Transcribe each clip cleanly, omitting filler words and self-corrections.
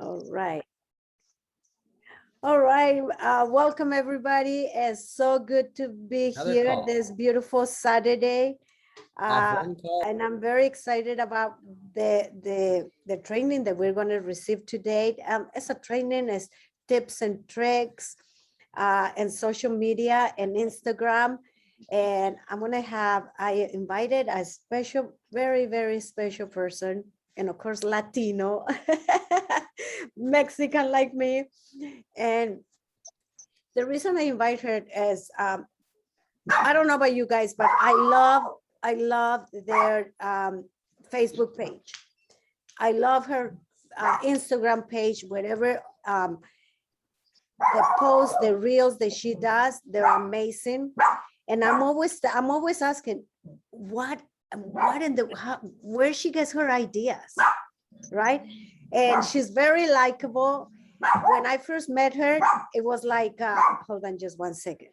All right. All right. Welcome, everybody. It's so good to be Another here call. this beautiful Saturday. Have Uh, one call. and I'm very excited about the training that we're going to receive today. It's a training, it's tips and tricks and social media and Instagram. And I invited a special, very, very special person, and of course, Latino, Mexican like me. And the reason I invite her is I don't know about you guys, but I love their Facebook page. I love her Instagram page, whatever the posts, the reels that she does, they're amazing. And I'm always asking, what in the where she gets her ideas, right? And she's very likable. When I first met her, it was like, hold on just one second.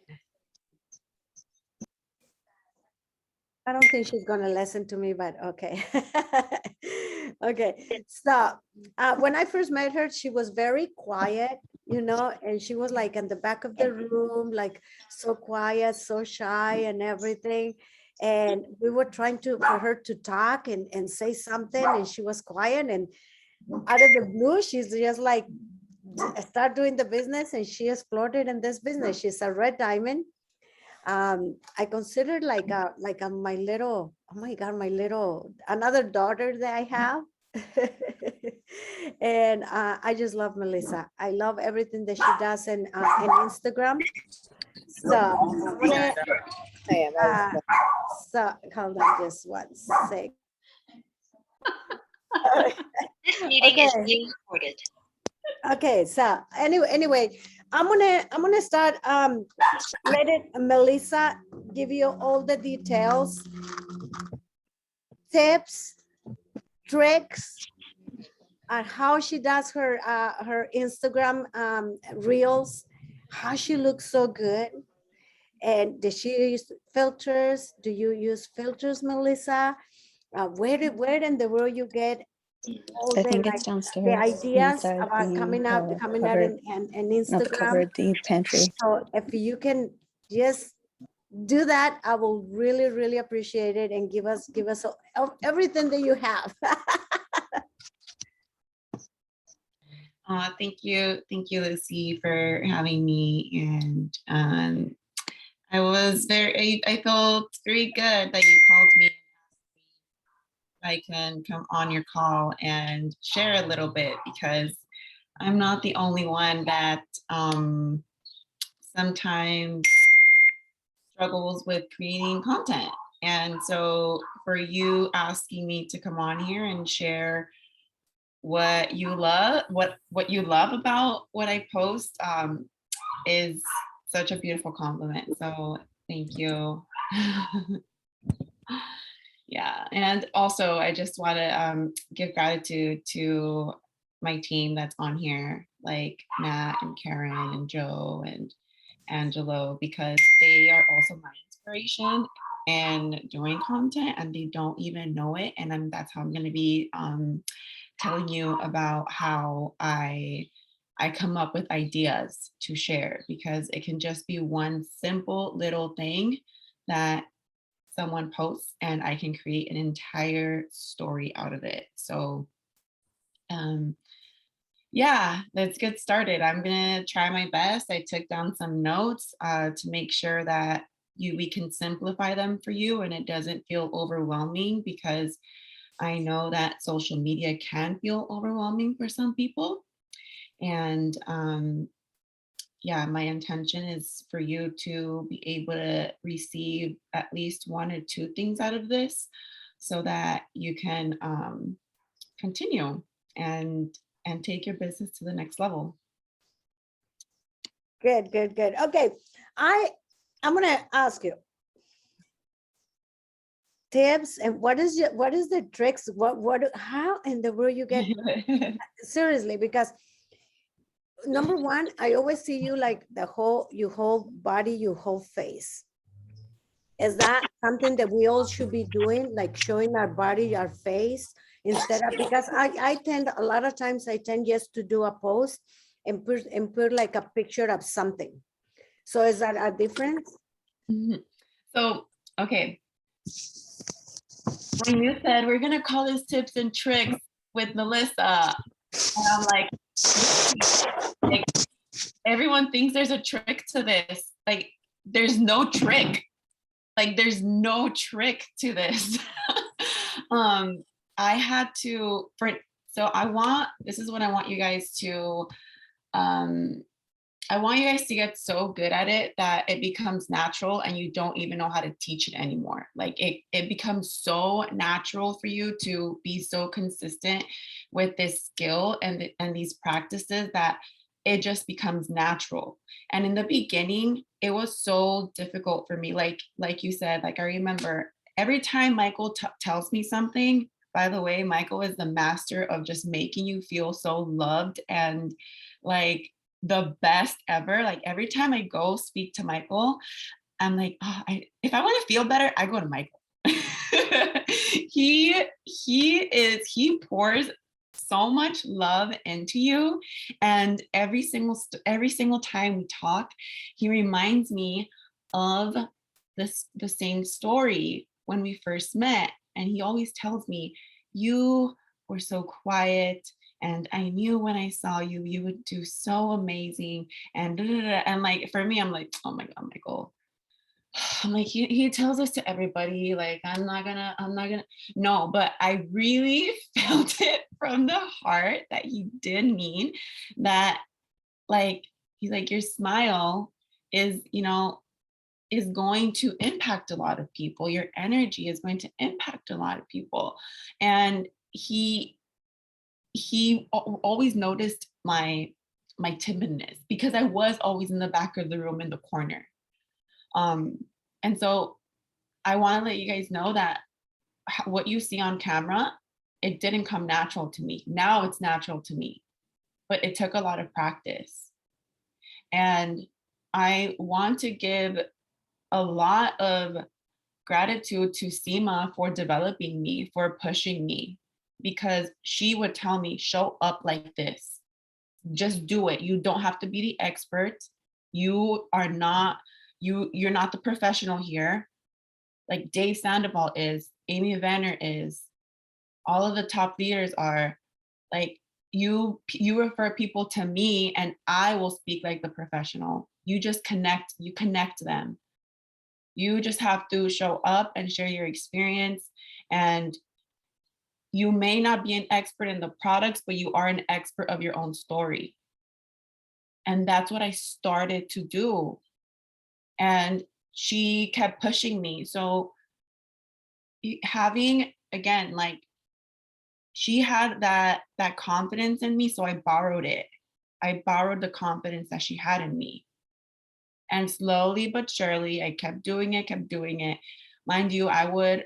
I don't think she's gonna listen to me, but okay. Okay, so when I first met her, she was very quiet, and she was like in the back of the room, like so quiet, so shy and everything. And we were trying for her to talk and say something, and she was quiet. And out of the blue, she's just like, start doing the business, and she exploded in this business. She's a red diamond. I consider like my little, oh my God, my little, another daughter that I have. And I just love Melissa. I love everything that she does in Instagram. So I'm gonna, uh, so hold on just one sec. This meeting is Okay. being recorded. Okay, so anyway, I'm gonna start letting Melissa give you all the details, tips, tricks, and how she does her Instagram reels, how she looks so good. And does she use filters? Do you use filters, Melissa? Where in the world you get all I the think like it's the downstairs ideas inside about the coming out cupboard, in not the Instagram? cupboard, the pantry. So if you can just do that, I will really, really appreciate it, and give us everything that you have. Thank you, Lucy, for having me. And I felt very good that you called me. I can come on your call and share a little bit, because I'm not the only one that sometimes struggles with creating content. And so for you asking me to come on here and share what you love, what you love about what I post, is such a beautiful compliment. So thank you. Yeah, and also I just want to give gratitude to my team that's on here, like Matt and Karen and Joe and Angelo, because they are also my inspiration and doing content, and they don't even know it. And that's how I'm going to be telling you about how I come up with ideas to share, because it can just be one simple little thing that someone posts and I can create an entire story out of it. So yeah, let's get started. I'm gonna try my best. I took down some notes to make sure that we can simplify them for you and it doesn't feel overwhelming, because I know that social media can feel overwhelming for some people. And yeah, my intention is for you to be able to receive at least one or two things out of this, so that you can continue and take your business to the next level. Good, good, good. Okay, I'm gonna ask you tips, and what is the tricks? How in the world you get seriously? Because number one, I always see you like your whole body, your whole face. Is that something that we all should be doing, like showing our body, our face, instead of, because I tend, a lot of times I tend just to do a post and put like a picture of something. So is that a difference? Mhm. So, okay. When you said we're gonna call this tips and tricks with Melissa, and I'm like everyone thinks there's a trick to this. Like, there's no trick. Like, there's no trick to this. I had to, this is what I want you guys to, I want you guys to get so good at it that it becomes natural and you don't even know how to teach it anymore. Like it becomes so natural for you to be so consistent with this skill and these practices that it just becomes natural. And in the beginning, it was so difficult for me. Like you said, like I remember every time Michael tells me something, by the way, Michael is the master of just making you feel so loved and like the best ever. Like every time I go speak to Michael, I'm like, oh, if I want to feel better, I go to Michael. He pours so much love into you, and every single time we talk, he reminds me of the same story when we first met, and he always tells me, you were so quiet, and I knew when I saw you, you would do so amazing. And and like for me, I'm like, oh my God, Michael. I'm like, he tells this to everybody. Like, I'm not gonna, no, but I really felt it from the heart that he did mean that, like, he's like, your smile is, is going to impact a lot of people. Your energy is going to impact a lot of people. And he always noticed my timidness because I was always in the back of the room in the corner. And so I want to let you guys know that what you see on camera, it didn't come natural to me. Now it's natural to me, but it took a lot of practice. And I want to give a lot of gratitude to Seema for developing me, for pushing me, because she would tell me, show up like this. Just do it. You don't have to be the expert. You are not, you're not the professional here. Like Dave Sandoval is, Amy Vanner is, all of the top leaders are. Like, you refer people to me and I will speak like the professional. You just connect them. You just have to show up and share your experience. And you may not be an expert in the products, but you are an expert of your own story. And that's what I started to do. And she kept pushing me. So having, again, like, she had that confidence in me, so I borrowed it. I borrowed the confidence that she had in me. And slowly but surely, I kept doing it. Mind you, I would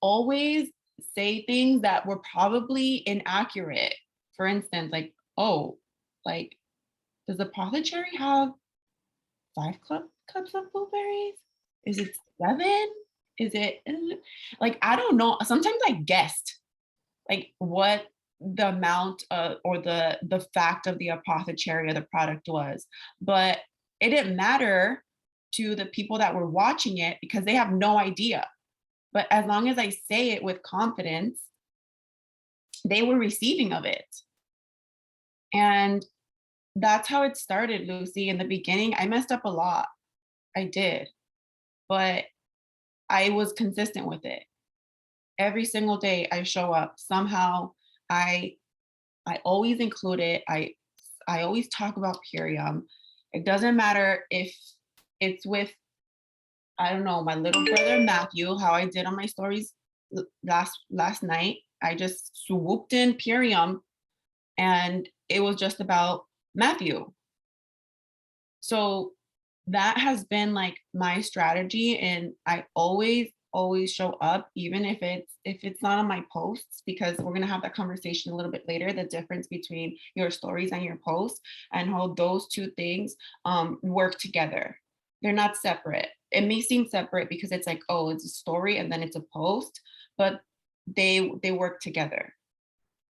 always say things that were probably inaccurate. For instance, like, oh, like, does Apothecary have 5 cups of blueberries? Is it 7? Is it like, I don't know. Sometimes I guessed like what the amount or the fact of the Apothecary of the product was, but it didn't matter to the people that were watching it because they have no idea. But as long as I say it with confidence, they were receiving of it. And that's how it started, Lucy. In the beginning, I messed up a lot. I did. But I was consistent with it. Every single day I show up. Somehow I always include it. I always talk about Purium. It doesn't matter if it's with, I don't know, my little brother Matthew, how I did on my stories last night. I just swooped in Purium and it was just about Matthew. So that has been like my strategy, and I always show up, even if it's not on my posts, because we're going to have that conversation a little bit later, the difference between your stories and your posts and how those two things work together. They're not separate. It may seem separate because it's like, oh, it's a story and then it's a post, but they work together.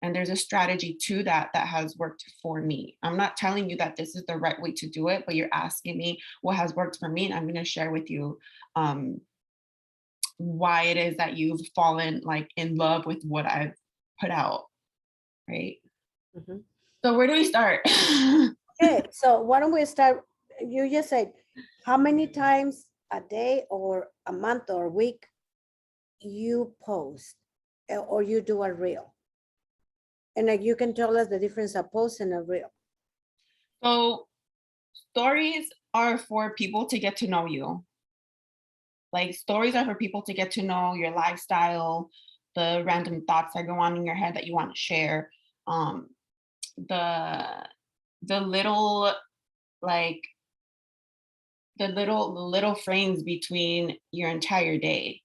And there's a strategy to that that has worked for me. I'm not telling you that this is the right way to do it, but you're asking me what has worked for me, and I'm going to share with you why it is that you've fallen like in love with what I've put out, right? Mhm. So where do we start? Okay, so why don't we start? You just said how many times a day or a month or a week you post or you do a reel? And like you can tell us the difference of post and a reel. So stories are for people to get to know you. Like stories are for people to get to know your lifestyle, the random thoughts that go on in your head that you want to share. The little like the little frames between your entire day.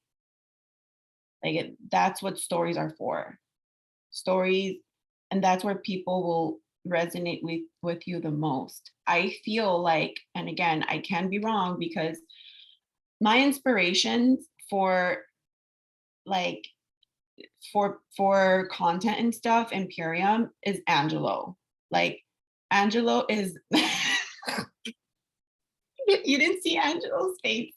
Like that's what stories are for. Stories, and that's where people will resonate with you the most. I feel like, and again, I can be wrong because my inspirations for like for content and stuff in Purium is Angelo. Like Angelo is you didn't see Angelo's face.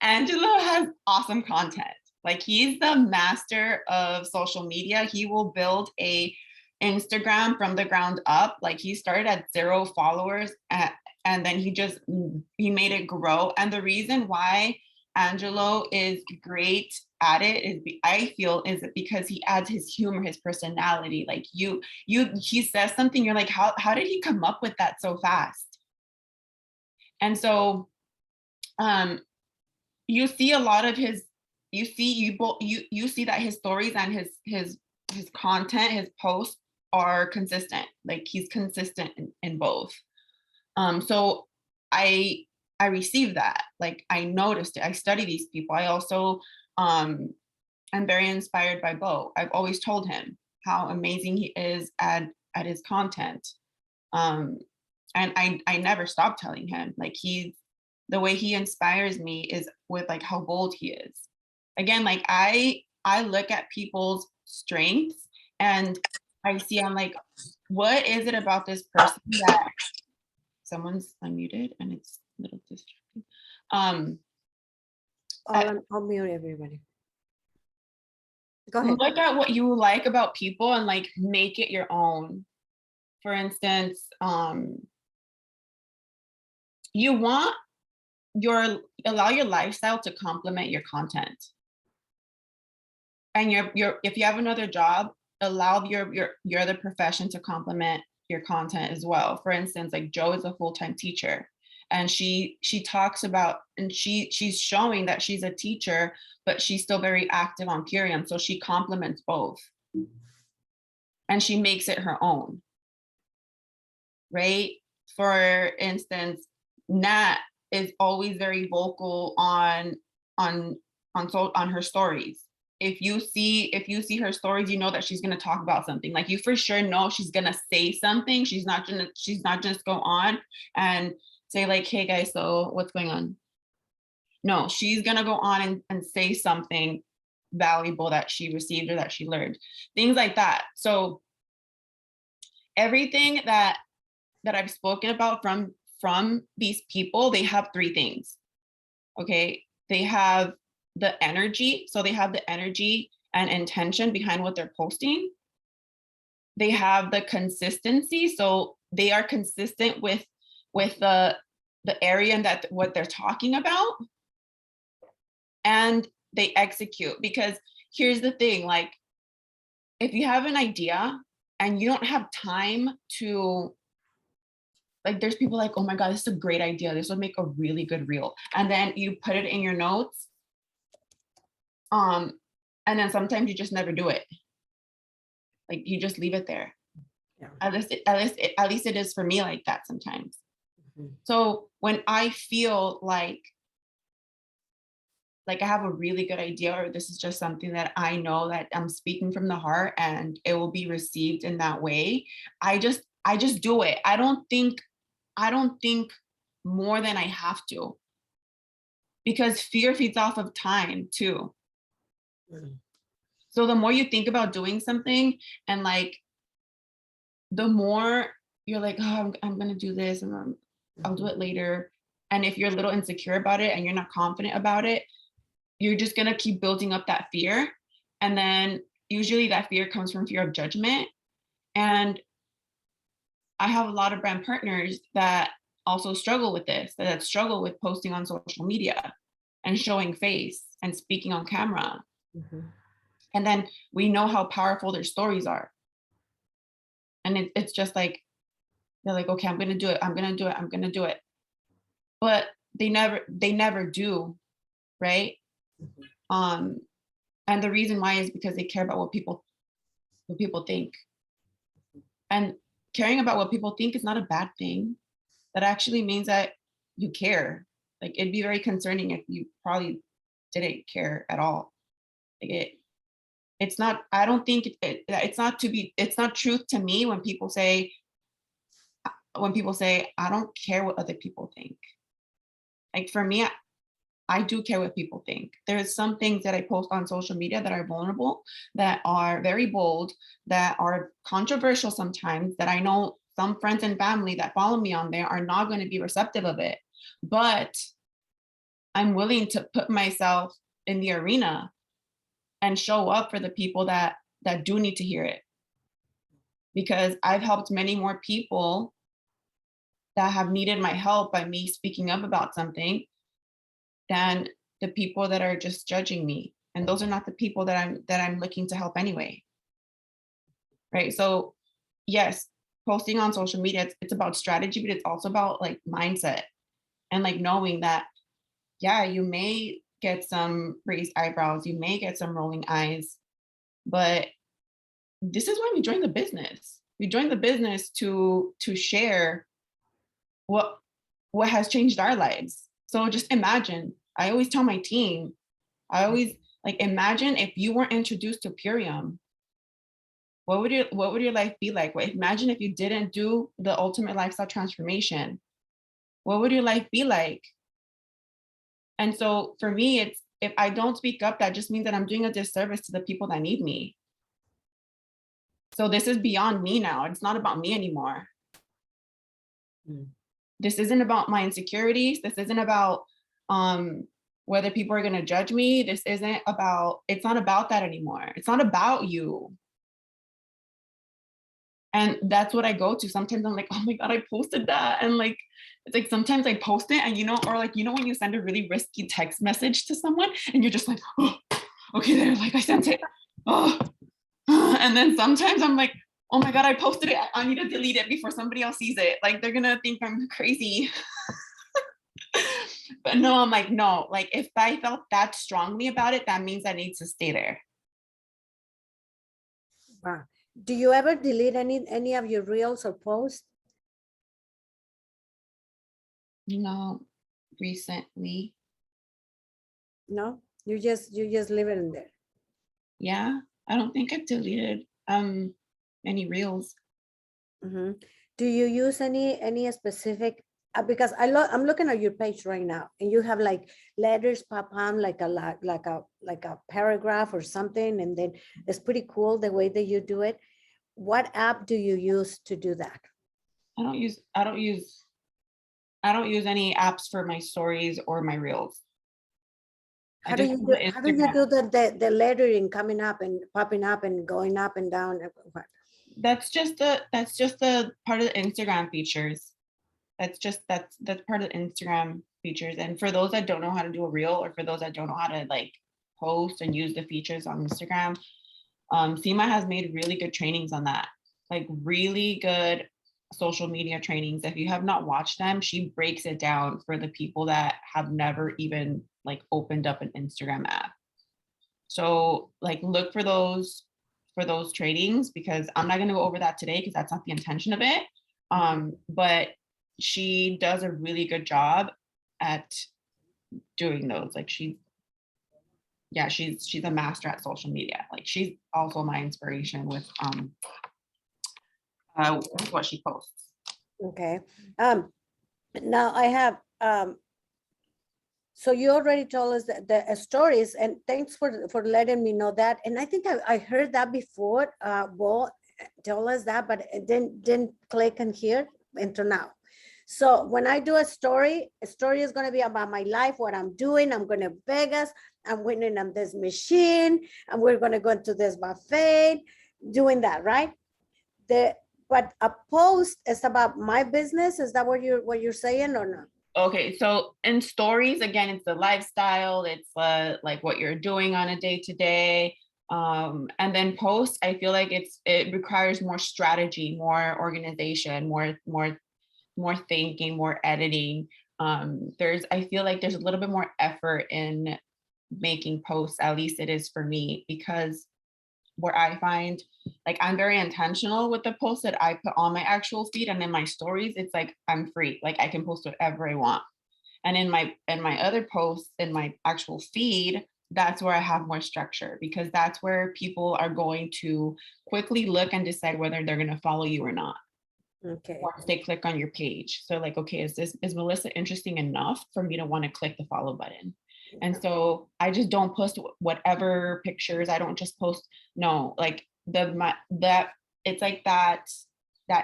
Angelo has awesome content. Like he's the master of social media. He will build a Instagram from the ground up. Like he started at 0 followers and then he made it grow. And the reason why Angelo is great at it is I feel is because he adds his humor, his personality. Like he says something, you're like, how did he come up with that so fast? And so you see a lot of his you see that his stories and his content, his posts are consistent. Like he's consistent in both. So I received that. Like I noticed it. I study these people. I also am very inspired by Bo. I've always told him how amazing he is at his content. And I never stop telling him, like the way he inspires me is with like how bold he is. Again, like I look at people's strengths and I see, I'm like, what is it about this person that someone's unmuted and it's a little distracting. I'll mute everybody. Go ahead. Look at what you like about people and like make it your own. For instance, you want allow your lifestyle to complement your content. And if you have another job, allow your other profession to complement your content as well. For instance, like Joe is a full-time teacher, and she talks about, and she's showing that she's a teacher, but she's still very active on Purium. So she complements both. And she makes it her own. Right? For instance, Nat is always very vocal on her stories. If you see her stories, you know that she's going to talk about something. Like you for sure know she's going to say something. She's not just go on and say like, hey guys, so what's going on? No, she's going to go on and say something valuable that she received or that she learned, things like that. So everything that I've spoken about from these people, they have 3 things. Okay, they have the energy. So they have the energy and intention behind what they're posting. They have the consistency. So they are consistent with the area and that what they're talking about. And they execute, because here's the thing, like if you have an idea and you don't have time to, like there's people like, oh my God, this is a great idea. This would make a really good reel. And then you put it in your notes. And then sometimes you just never do it. Like you just leave it there. Yeah. At least it is for me like that sometimes. Mm-hmm. So when I feel like I have a really good idea, or this is just something that I know that I'm speaking from the heart and it will be received in that way, I just do it. I don't think more than I have to, because fear feeds off of time too. So the more you think about doing something, and like, the more you're like, oh, I'm gonna do this, and I'll do it later. And if you're a little insecure about it and you're not confident about it, you're just gonna keep building up that fear. And then usually that fear comes from fear of judgment. And I have a lot of brand partners that also struggle with this, that struggle with posting on social media and showing face and speaking on camera. And then we know how powerful their stories are. And it's just like, they're like, okay, I'm gonna do it, I'm gonna do it, I'm gonna do it. But they never do, right? And the reason why is because they care about what people think. And caring about what people think is not a bad thing. That actually means that you care. Like, it'd be very concerning if you probably didn't care at all. Like, it's not, I don't think it's not truth to me when people say, I don't care what other people think. Like, for me, I do care what people think. There's some things that I post on social media that are vulnerable, that are very bold, that are controversial sometimes, that I know some friends and family that follow me on there are not going to be receptive of it. But I'm willing to put myself in the arena and show up for the people that do need to hear it. Because I've helped many more people that have needed my help by me speaking up about something than the people that are just judging me. And those are not the people that I'm looking to help anyway. Right? So yes, posting on social media, it's about strategy, but it's also about like mindset and like knowing that, yeah, you may get some raised eyebrows, you may get some rolling eyes, but this is why we joined the business. We joined the business to share what has changed our lives. So just imagine, I always tell my team, I always like, imagine if you weren't introduced to Purium, what would your life be like? Well, imagine if you didn't do the ultimate lifestyle transformation, what would your life be like? And so for me, it's, if I don't speak up, that just means that I'm doing a disservice to the people that need me. So this is beyond me now. It's not about me anymore. This isn't about my insecurities. This isn't about whether people are going to judge me. It's not about that anymore. It's not about you. And that's what I go to. Sometimes I'm like, oh my God, I posted that. And like, it's like, sometimes I post it and, or like, when you send a really risky text message to someone and you're just like, oh, okay, there, like I sent it. Oh. And then sometimes I'm like, oh my God, I posted it. I need to delete it before somebody else sees it. Like, they're gonna think I'm crazy. But no, I'm like, no, like if I felt that strongly about it, that means I need to stay there. Wow. Do you ever delete any of your reels or posts? No, recently. No, you just leave it in there. Yeah, I don't think I've deleted any reels. Do you use any specific? Because I'm looking at your page right now, and you have like letters pop on like a paragraph or something, and then it's pretty cool the way that you do it. What app do you use to do that? I don't use any apps for my stories or my reels. How do you do the lettering coming up and popping up and going up and down? What? That's just the part of the Instagram features. That's part of the Instagram features. And for those that don't know how to do a reel, or for those that don't know how to like post and use the features on Instagram, Seema has made really good trainings on that, like really good social media trainings. If you have not watched them, she breaks it down for the people that have never even like opened up an Instagram app. So like, look for those trainings, because I'm not going to go over that today because that's not the intention of it. But she does a really good job at doing those. Like, she's a master at social media. Like, she's also my inspiration with what she posts. Okay. Now I have So you already told us that the stories, and thanks for letting me know that. And I think I heard that before. Bo told us that, but it didn't click in here until now. So when I do a story is going to be about my life, what I'm doing. I'm going to Vegas. I'm winning on this machine, and we're going to go to this buffet, doing that, right? But a post is about my business. Is that what you're saying or not? Okay, so in stories, again, it's the lifestyle, it's like what you're doing on a day-to-day. And then posts, I feel like it requires more strategy, more organization, more thinking, more editing. I feel like there's a little bit more effort in making posts, at least it is for me, because where I find like I'm very intentional with the posts that I put on my actual feed, and in my stories, it's like I'm free. Like I can post whatever I want. And in my other posts in my actual feed, that's where I have more structure, because that's where people are going to quickly look and decide whether they're going to follow you or not. Okay. Once they click on your page. So like, okay, is Melissa interesting enough for me to want to click the follow button? And so I just don't post whatever pictures. I don't just post, no, like it's like that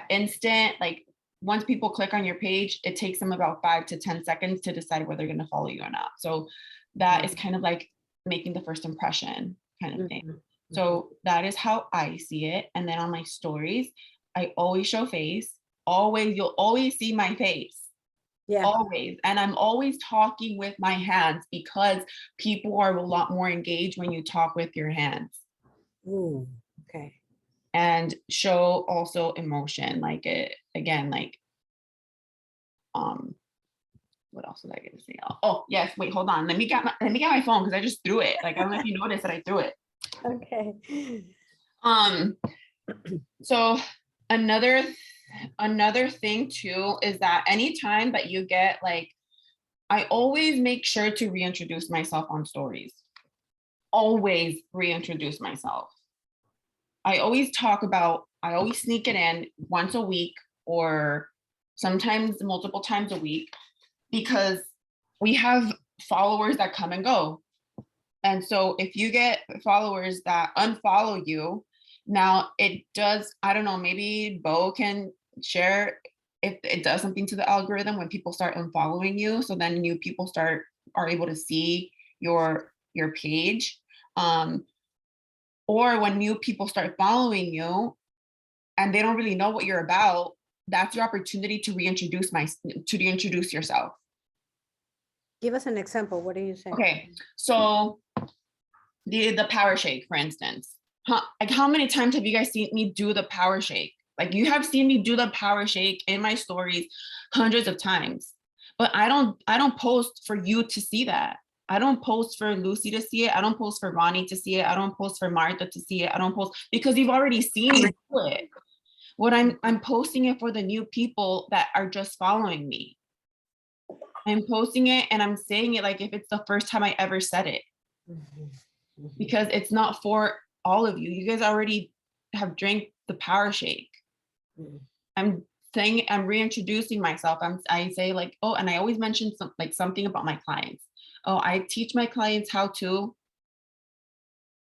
instant, like once people click on your page, it takes them about 5 to 10 seconds to decide whether they're going to follow you or not. So that is kind of like making the first impression kind of thing. So that is how I see it. And then on my stories, I always show face. Always, you'll always see my face. Yeah. Always. And I'm always talking with my hands, because people are a lot more engaged when you talk with your hands. Ooh, okay. And show also emotion, like it again, like what else was I gonna say? Oh yes, wait, hold on. Let me get my phone, because I just threw it. Like I don't know if you noticed that I threw it. Okay. So another thing too is that anytime that you get like, I always make sure to reintroduce myself on stories. Always reintroduce myself. I always sneak it in once a week, or sometimes multiple times a week, because we have followers that come and go. And so if you get followers that unfollow you, now it does, I don't know, maybe Bo can share if it does something to the algorithm when people start unfollowing you. So then new people are able to see your page. Or when new people start following you and they don't really know what you're about, that's your opportunity to reintroduce yourself. Give us an example. What are you saying? Okay, so the power shake, for instance. Like how many times have you guys seen me do the power shake? Like you have seen me do the power shake in my stories hundreds of times, but I don't post for you to see that. I don't post for Lucy to see it. I don't post for Ronnie to see it. I don't post for Martha to see it. I don't post because you've already seen me do it. What I'm posting it for the new people that are just following me. I'm posting it and I'm saying it like if it's the first time I ever said it. Because it's not for all of you. You guys already have drank the power shake. I'm saying I'm reintroducing myself. I say like, oh, and I always mention something about my clients. Oh, I teach my clients how to,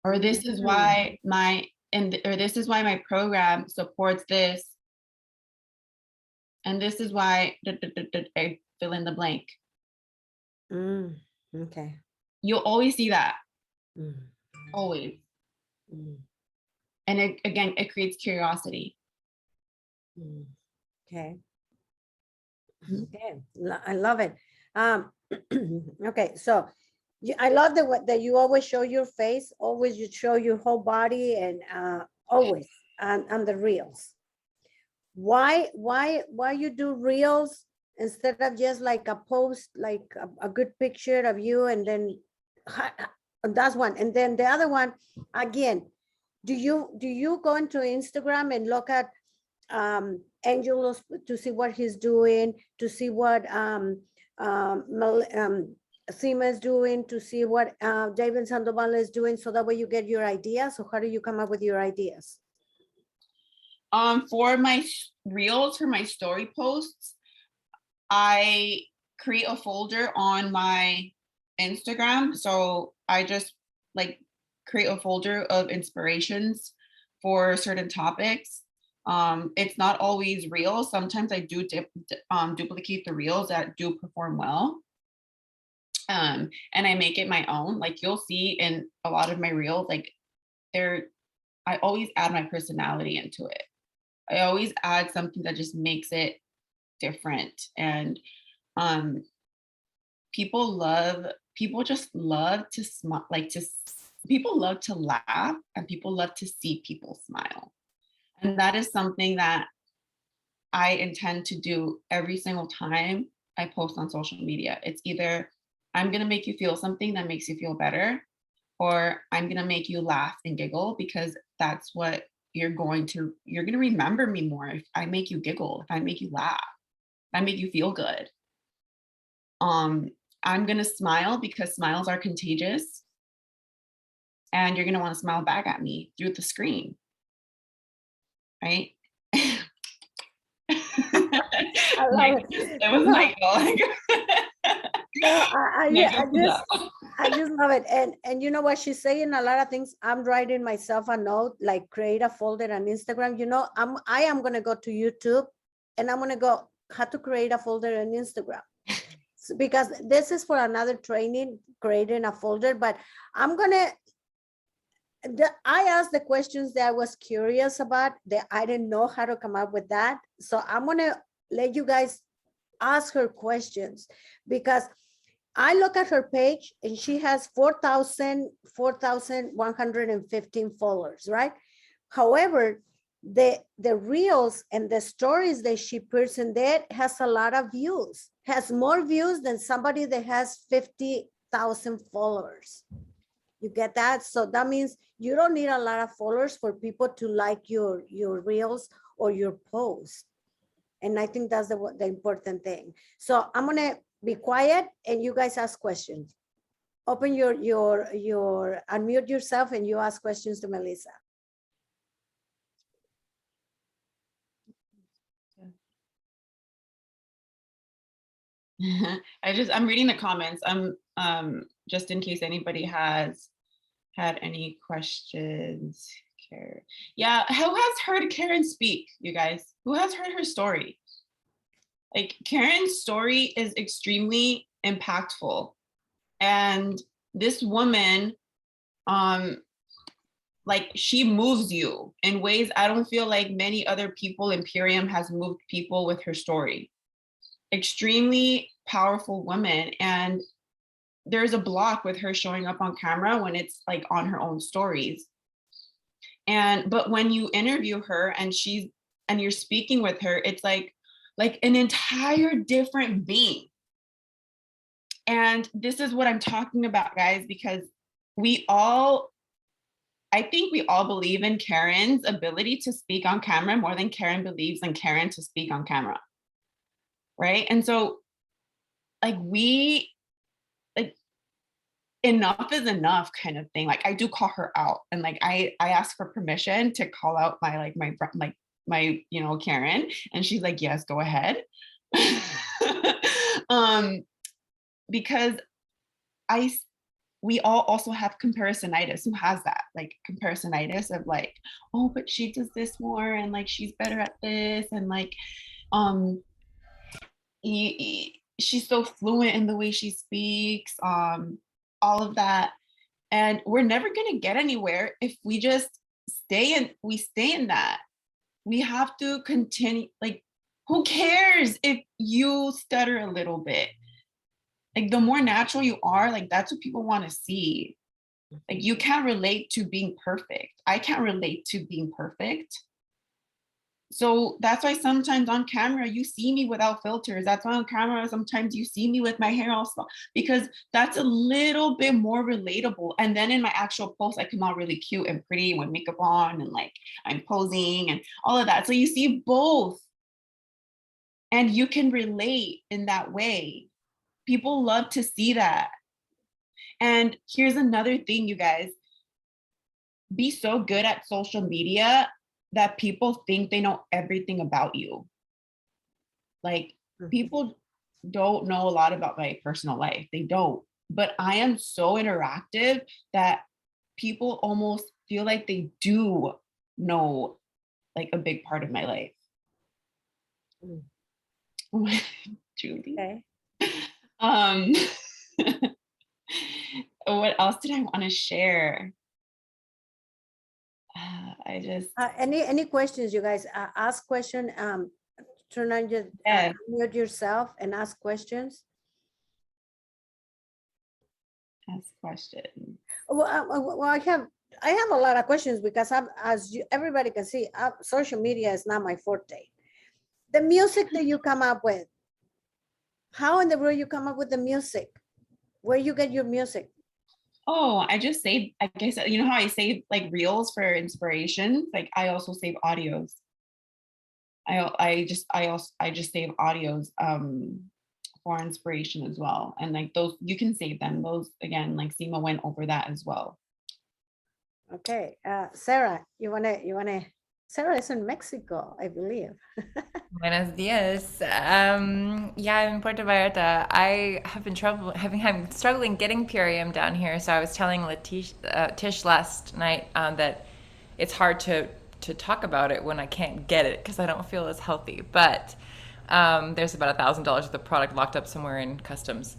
or this is why this is why my program supports this. And this is why I fill in the blank. Okay. You'll always see that. Always. And it creates curiosity. Okay. Okay, I love it. Okay, so I love that you always show your face, always you show your whole body, and always on the reels. Why you do reels instead of just like a post, like a good picture of you, and then that's one, and then the other one again. Do you go into Instagram and look at Angelos to see what he's doing, to see what Sima is doing, to see what David Sandoval is doing, so that way you get your ideas? So how do you come up with your ideas? For my reels, for my story posts, I create a folder on my Instagram. So I just like create a folder of inspirations for certain topics. It's not always real. Sometimes I do duplicate the reels that do perform well. And I make it my own. Like you'll see in a lot of my reels, like I always add my personality into it. I always add something that just makes it different. And people just love to smile, people love to laugh, and people love to see people smile. And that is something that I intend to do every single time I post on social media. It's either I'm going to make you feel something that makes you feel better, or I'm going to make you laugh and giggle, because that's what you're going to remember me more if I make you giggle, if I make you laugh, if I make you feel good. I'm going to smile because smiles are contagious, and you're going to want to smile back at me through the screen. Right? I love it. It was No. Michael. No, Michael, I just love it. And you know what she's saying? A lot of things. I'm writing myself a note, like create a folder on Instagram. You know, I am gonna go to YouTube and I'm gonna go how to create a folder on Instagram. So, because this is for another training, creating a folder, but I'm gonna I asked the questions that I was curious about, that I didn't know how to come up with that. So I'm gonna let you guys ask her questions, because I look at her page and she has 4,115 followers, right? However, the reels and the stories that she puts in there has a lot of views, has more views than somebody that has 50,000 followers. You get that? So that means you don't need a lot of followers for people to like your reels or your post. And I think that's the important thing. So I'm gonna be quiet and you guys ask questions. Open your unmute yourself and you ask questions to Melissa. I'm reading the comments. Just in case anybody has had any questions. Yeah, who has heard Karen speak, you guys? Who has heard her story? Like, Karen's story is extremely impactful. And this woman, like, she moves you in ways I don't feel like many other people Imperium has moved people with her story. Extremely powerful woman. And there's a block with her showing up on camera when it's like on her own stories. But when you interview her and you're speaking with her, it's like an entire different being. And this is what I'm talking about, guys, because I think we all believe in Karen's ability to speak on camera more than Karen believes in Karen to speak on camera. Right? And so enough is enough kind of thing. Like, I do call her out, and like I ask for permission to call out my Karen, and she's like, yes, go ahead. Because we all also have comparisonitis. Who has that? Like, comparisonitis of like, oh, but she does this more, and like she's better at this, and like she's so fluent in the way she speaks, all of that. And we're never going to get anywhere if we just stay in that. We have to continue. Like, who cares if you stutter a little bit? Like, the more natural you are, like, that's what people want to see. Like, you can't relate to being perfect. I can't relate to being perfect. So that's why sometimes on camera, you see me without filters. That's why on camera, sometimes you see me with my hair all small, because that's a little bit more relatable. And then in my actual post, I come out really cute and pretty with makeup on, and like I'm posing and all of that. So you see both, and you can relate in that way. People love to see that. And here's another thing, you guys. Be so good at social media that people think they know everything about you. Like, people don't know a lot about my personal life. They don't. but I am so interactive that people almost feel like they do know like a big part of my life. Mm. Julie. Okay. Um, what else did I want to share? I just Any questions, you guys? Ask question. Turn on your yeah. mute yourself and ask questions. Ask questions. Well, I have a lot of questions because as everybody can see, social media is not my forte. The music that you come up with, how in the world you come up with the music? Where you get your music? Oh, I just save, I guess, you know how I save like reels for inspiration? Like I also save audios. I just save audios for inspiration as well. And like those, you can save them. Those again, like Seema went over that as well. Okay, Sarah, Sarah is in Mexico, I believe. Buenos dias. Yeah, I'm in Puerto Vallarta. I have been having struggling getting PREM down here. So I was telling Tish last night that it's hard to talk about it when I can't get it because I don't feel as healthy. But there's about $1,000 worth of product locked up somewhere in customs.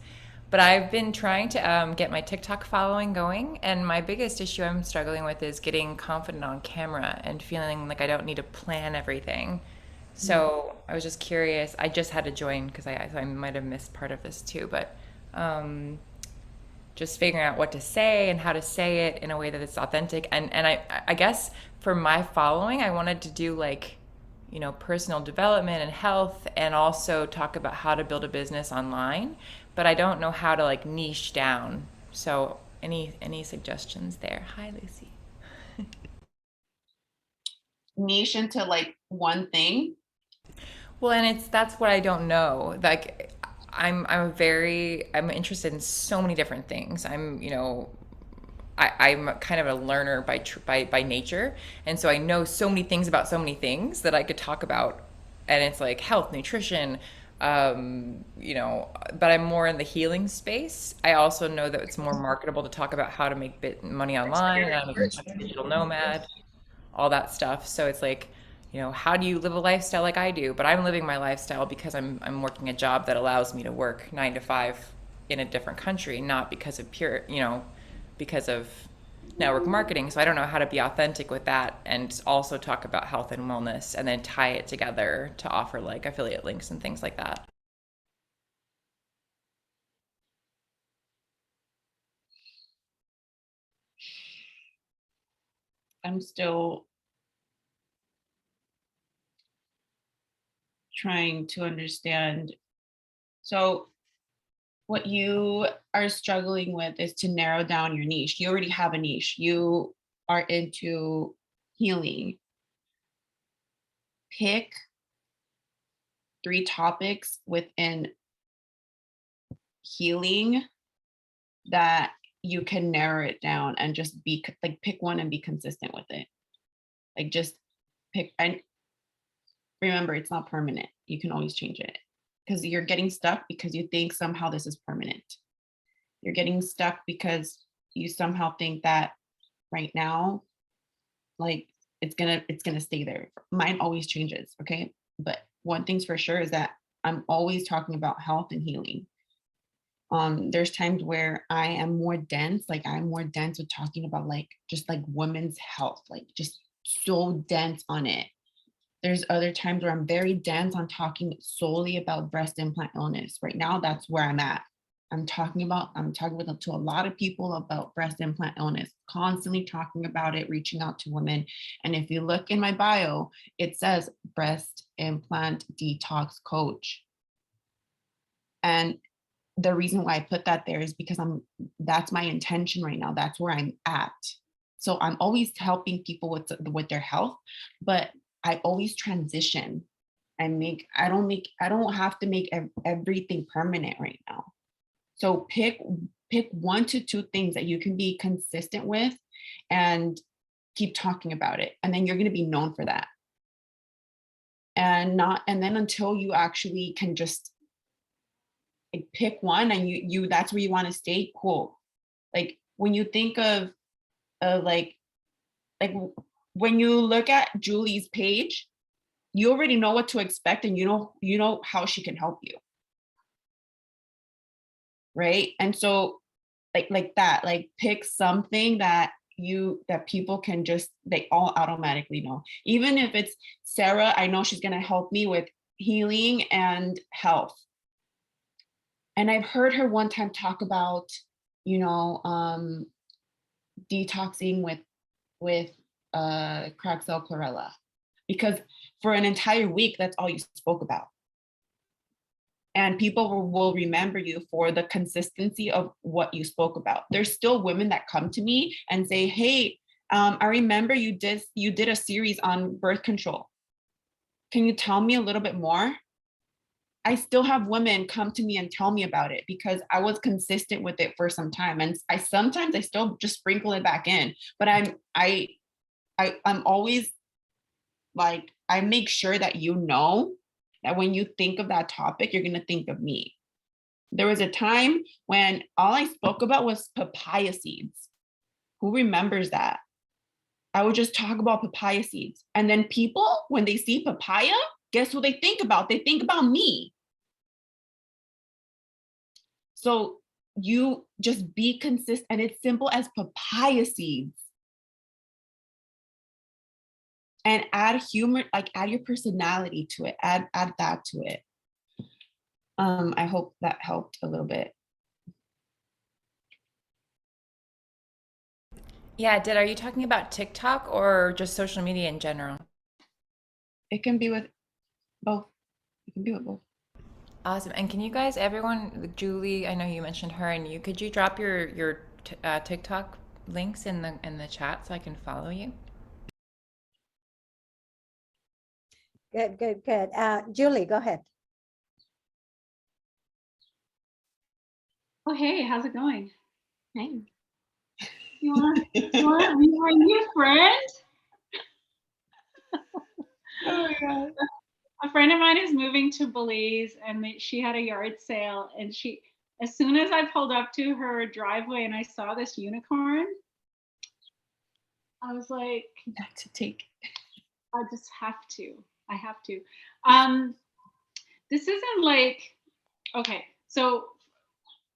But I've been trying to get my TikTok following going, and my biggest issue I'm struggling with is getting confident on camera and feeling like I don't need to plan everything. So I was just curious. I just had to join because I might have missed part of this too, but just figuring out what to say and how to say it in a way that it's authentic. And I guess for my following, I wanted to do like, you know, personal development and health, and also talk about how to build a business online. But I don't know how to like niche down. So any suggestions there? Hi, Lucy. Niche into like one thing. Well, and that's what I don't know. Like I'm interested in so many different things. I'm kind of a learner by nature, and so I know so many things about so many things that I could talk about, and it's like health, nutrition, but I'm more in the healing space. I also know that it's more marketable to talk about how to make money online. I'm a digital nomad, all that stuff. So it's like, how do you live a lifestyle like I do? But I'm living my lifestyle because I'm working a job that allows me to work 9 to 5 in a different country, not because of because of network marketing. So I don't know how to be authentic with that and also talk about health and wellness and then tie it together to offer like affiliate links and things like that. I'm still trying to understand. So what you are struggling with is to narrow down your niche. You already have a niche. You are into healing. Pick 3 topics within healing that you can narrow it down and just be like, pick one and be consistent with it. Like just pick, and remember, it's not permanent. You can always change it because you're getting stuck because you think somehow this is permanent. You're getting stuck because you somehow think that right now, like it's gonna stay there. Mine always changes, okay? But one thing's for sure is that I'm always talking about health and healing. There's times where I am more dense, like I'm more dense with talking about like just like women's health, like just so dense on it. There's other times where I'm very dense on talking solely about breast implant illness. Right now, that's where I'm at. I'm talking to a lot of people about breast implant illness, constantly talking about it, reaching out to women. And if you look in my bio, it says breast implant detox coach. And the reason why I put that there is because that's my intention right now. That's where I'm at. So I'm always helping people with their health, but I always transition. I don't have to make everything permanent right now. So pick 1 to 2 things that you can be consistent with and keep talking about it. And then you're going to be known for that. And then until you actually can just like pick one and you that's where you want to stay, cool. Like when you think of like when you look at Julie's page, you already know what to expect and you know how she can help you. Right? And so like that, like pick something that people can just, they all automatically know. Even if it's Sarah, I know she's going to help me with healing and health. And I've heard her one time talk about, detoxing with Craxel chlorella, because for an entire week, that's all you spoke about. And people will remember you for the consistency of what you spoke about. There's still women that come to me and say, hey, I remember you did a series on birth control. Can you tell me a little bit more? I still have women come to me and tell me about it because I was consistent with it for some time. And sometimes I still just sprinkle it back in, but I'm always like, I make sure that that when you think of that topic, you're going to think of me. There was a time when all I spoke about was papaya seeds. Who remembers that? I would just talk about papaya seeds. And then people, when they see papaya, guess what they think about? They think about me. So you just be consistent, and it's simple as papaya seeds. And add humor, like add your personality to it, add that to it. I hope that helped a little bit. Yeah, are you talking about TikTok or just social media in general? It can be with both. It can be with both. Awesome. And can you guys, everyone, Julie, I know you mentioned her and you, could you drop your TikTok links in the chat so I can follow you? Good. Julie, go ahead. Oh, hey, how's it going? Hey. You want to be my new friend? Oh my God. A friend of mine is moving to Belize, and she had a yard sale, and as soon as I pulled up to her driveway and I saw this unicorn, I was like, Not to take. I just have to. I have to. This isn't like, okay, so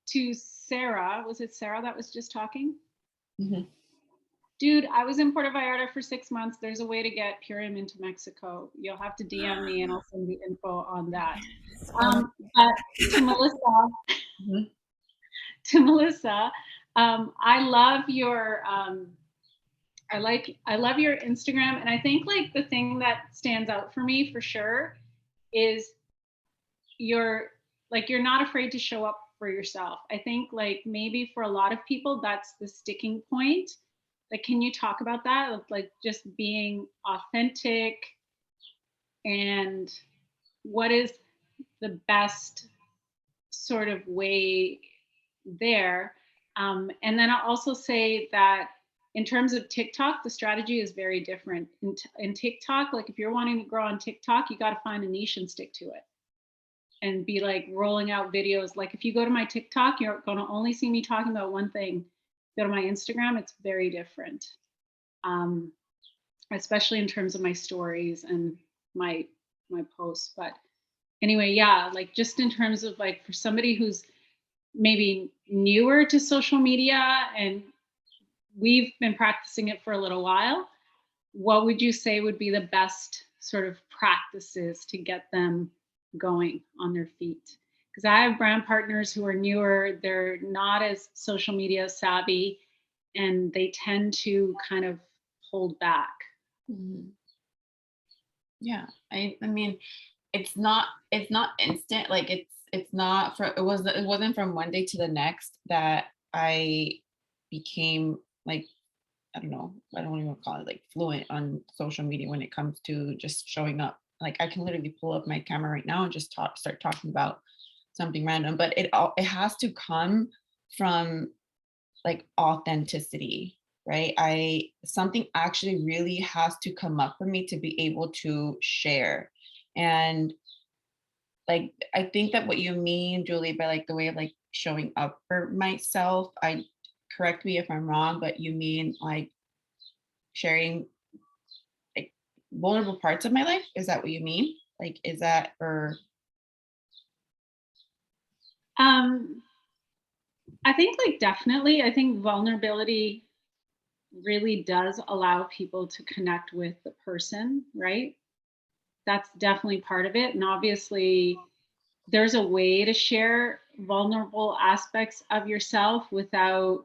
to Sarah, was it Sarah that was just talking? Mm-hmm. Dude, I was in Puerto Vallarta for 6 months. There's a way to get Purium into Mexico. You'll have to DM me and I'll send the info on that. But to Melissa, Mm-hmm. I love your I love your Instagram, and I think like the thing that stands out for me for sure is you're not afraid to show up for yourself. I think like maybe for a lot of people that's the sticking point. Like, can you talk about that? Like just being authentic, and what is the best sort of way there? And then I'll also say that in terms of TikTok, the strategy is very different. In TikTok, like if you're wanting to grow on TikTok, you got to find a niche and stick to it. And be like rolling out videos. Like if you go to my TikTok, you're going to only see me talking about one thing. Go to my Instagram, it's very different. Especially in terms of my stories and my posts. But anyway, yeah, like just in terms of like for somebody who's maybe newer to social media and we've been practicing it for a little while, what would you say would be the best sort of practices to get them going on their feet? Because I have brand partners who are newer, they're not as social media savvy, and they tend to kind of hold back. Mm-hmm. Yeah, I mean, it's not instant. Like it wasn't from one day to the next that I became like, I don't know, I don't even call it like fluent on social media when it comes to just showing up. Like I can literally pull up my camera right now and just start talking about something random, but it has to come from like authenticity, right? Something actually really has to come up for me to be able to share. And like, I think that what you mean, Julie, by like the way of like showing up for myself, correct me if I'm wrong, but you mean like sharing like vulnerable parts of my life? Is that what you mean? Like, is that, or? I think like definitely, I think vulnerability really does allow people to connect with the person, right? That's definitely part of it. And obviously, there's a way to share vulnerable aspects of yourself without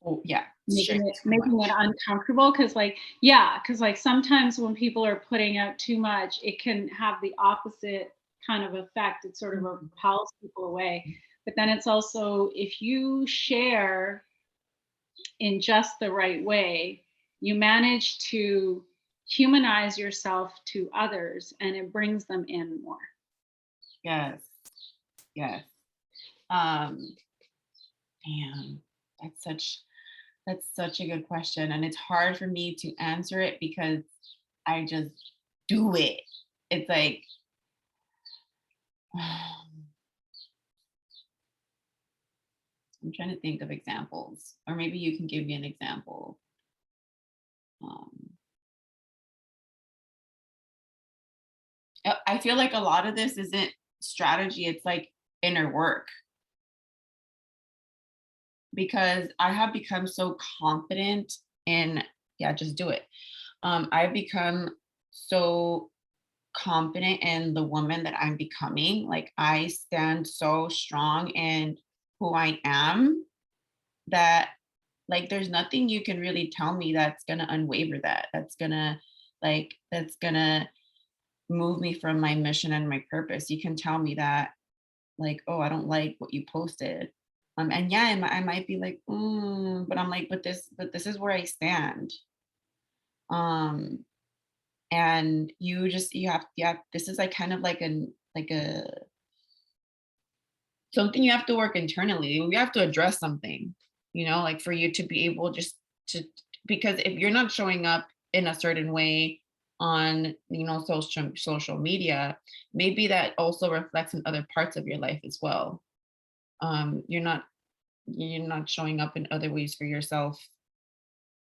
Oh, yeah. making Share it too making much. it uncomfortable. Because like, yeah, because like sometimes when people are putting out too much, it can have the opposite kind of effect. It sort of repels people away. But then it's also, if you share in just the right way, you manage to humanize yourself to others and it brings them in more. Yes. Yes. Damn, that's such a good question. And it's hard for me to answer it because I just do it. It's like, I'm trying to think of examples, or maybe you can give me an example. I feel like a lot of this isn't strategy, it's like inner work. Because I have become so confident in, yeah, just do it. I've become so confident in the woman that I'm becoming. Like I stand so strong in who I am that like there's nothing you can really tell me that's gonna unwaver that. That's gonna move me from my mission and my purpose. You can tell me that like, oh, I don't like what you posted. And yeah, I might be like, but I'm like, but this is where I stand. And you have, this is like kind of like a something you have to work internally. You have to address something, like for you to be able just to, because if you're not showing up in a certain way on, social media, maybe that also reflects in other parts of your life as well. You're not showing up in other ways for yourself,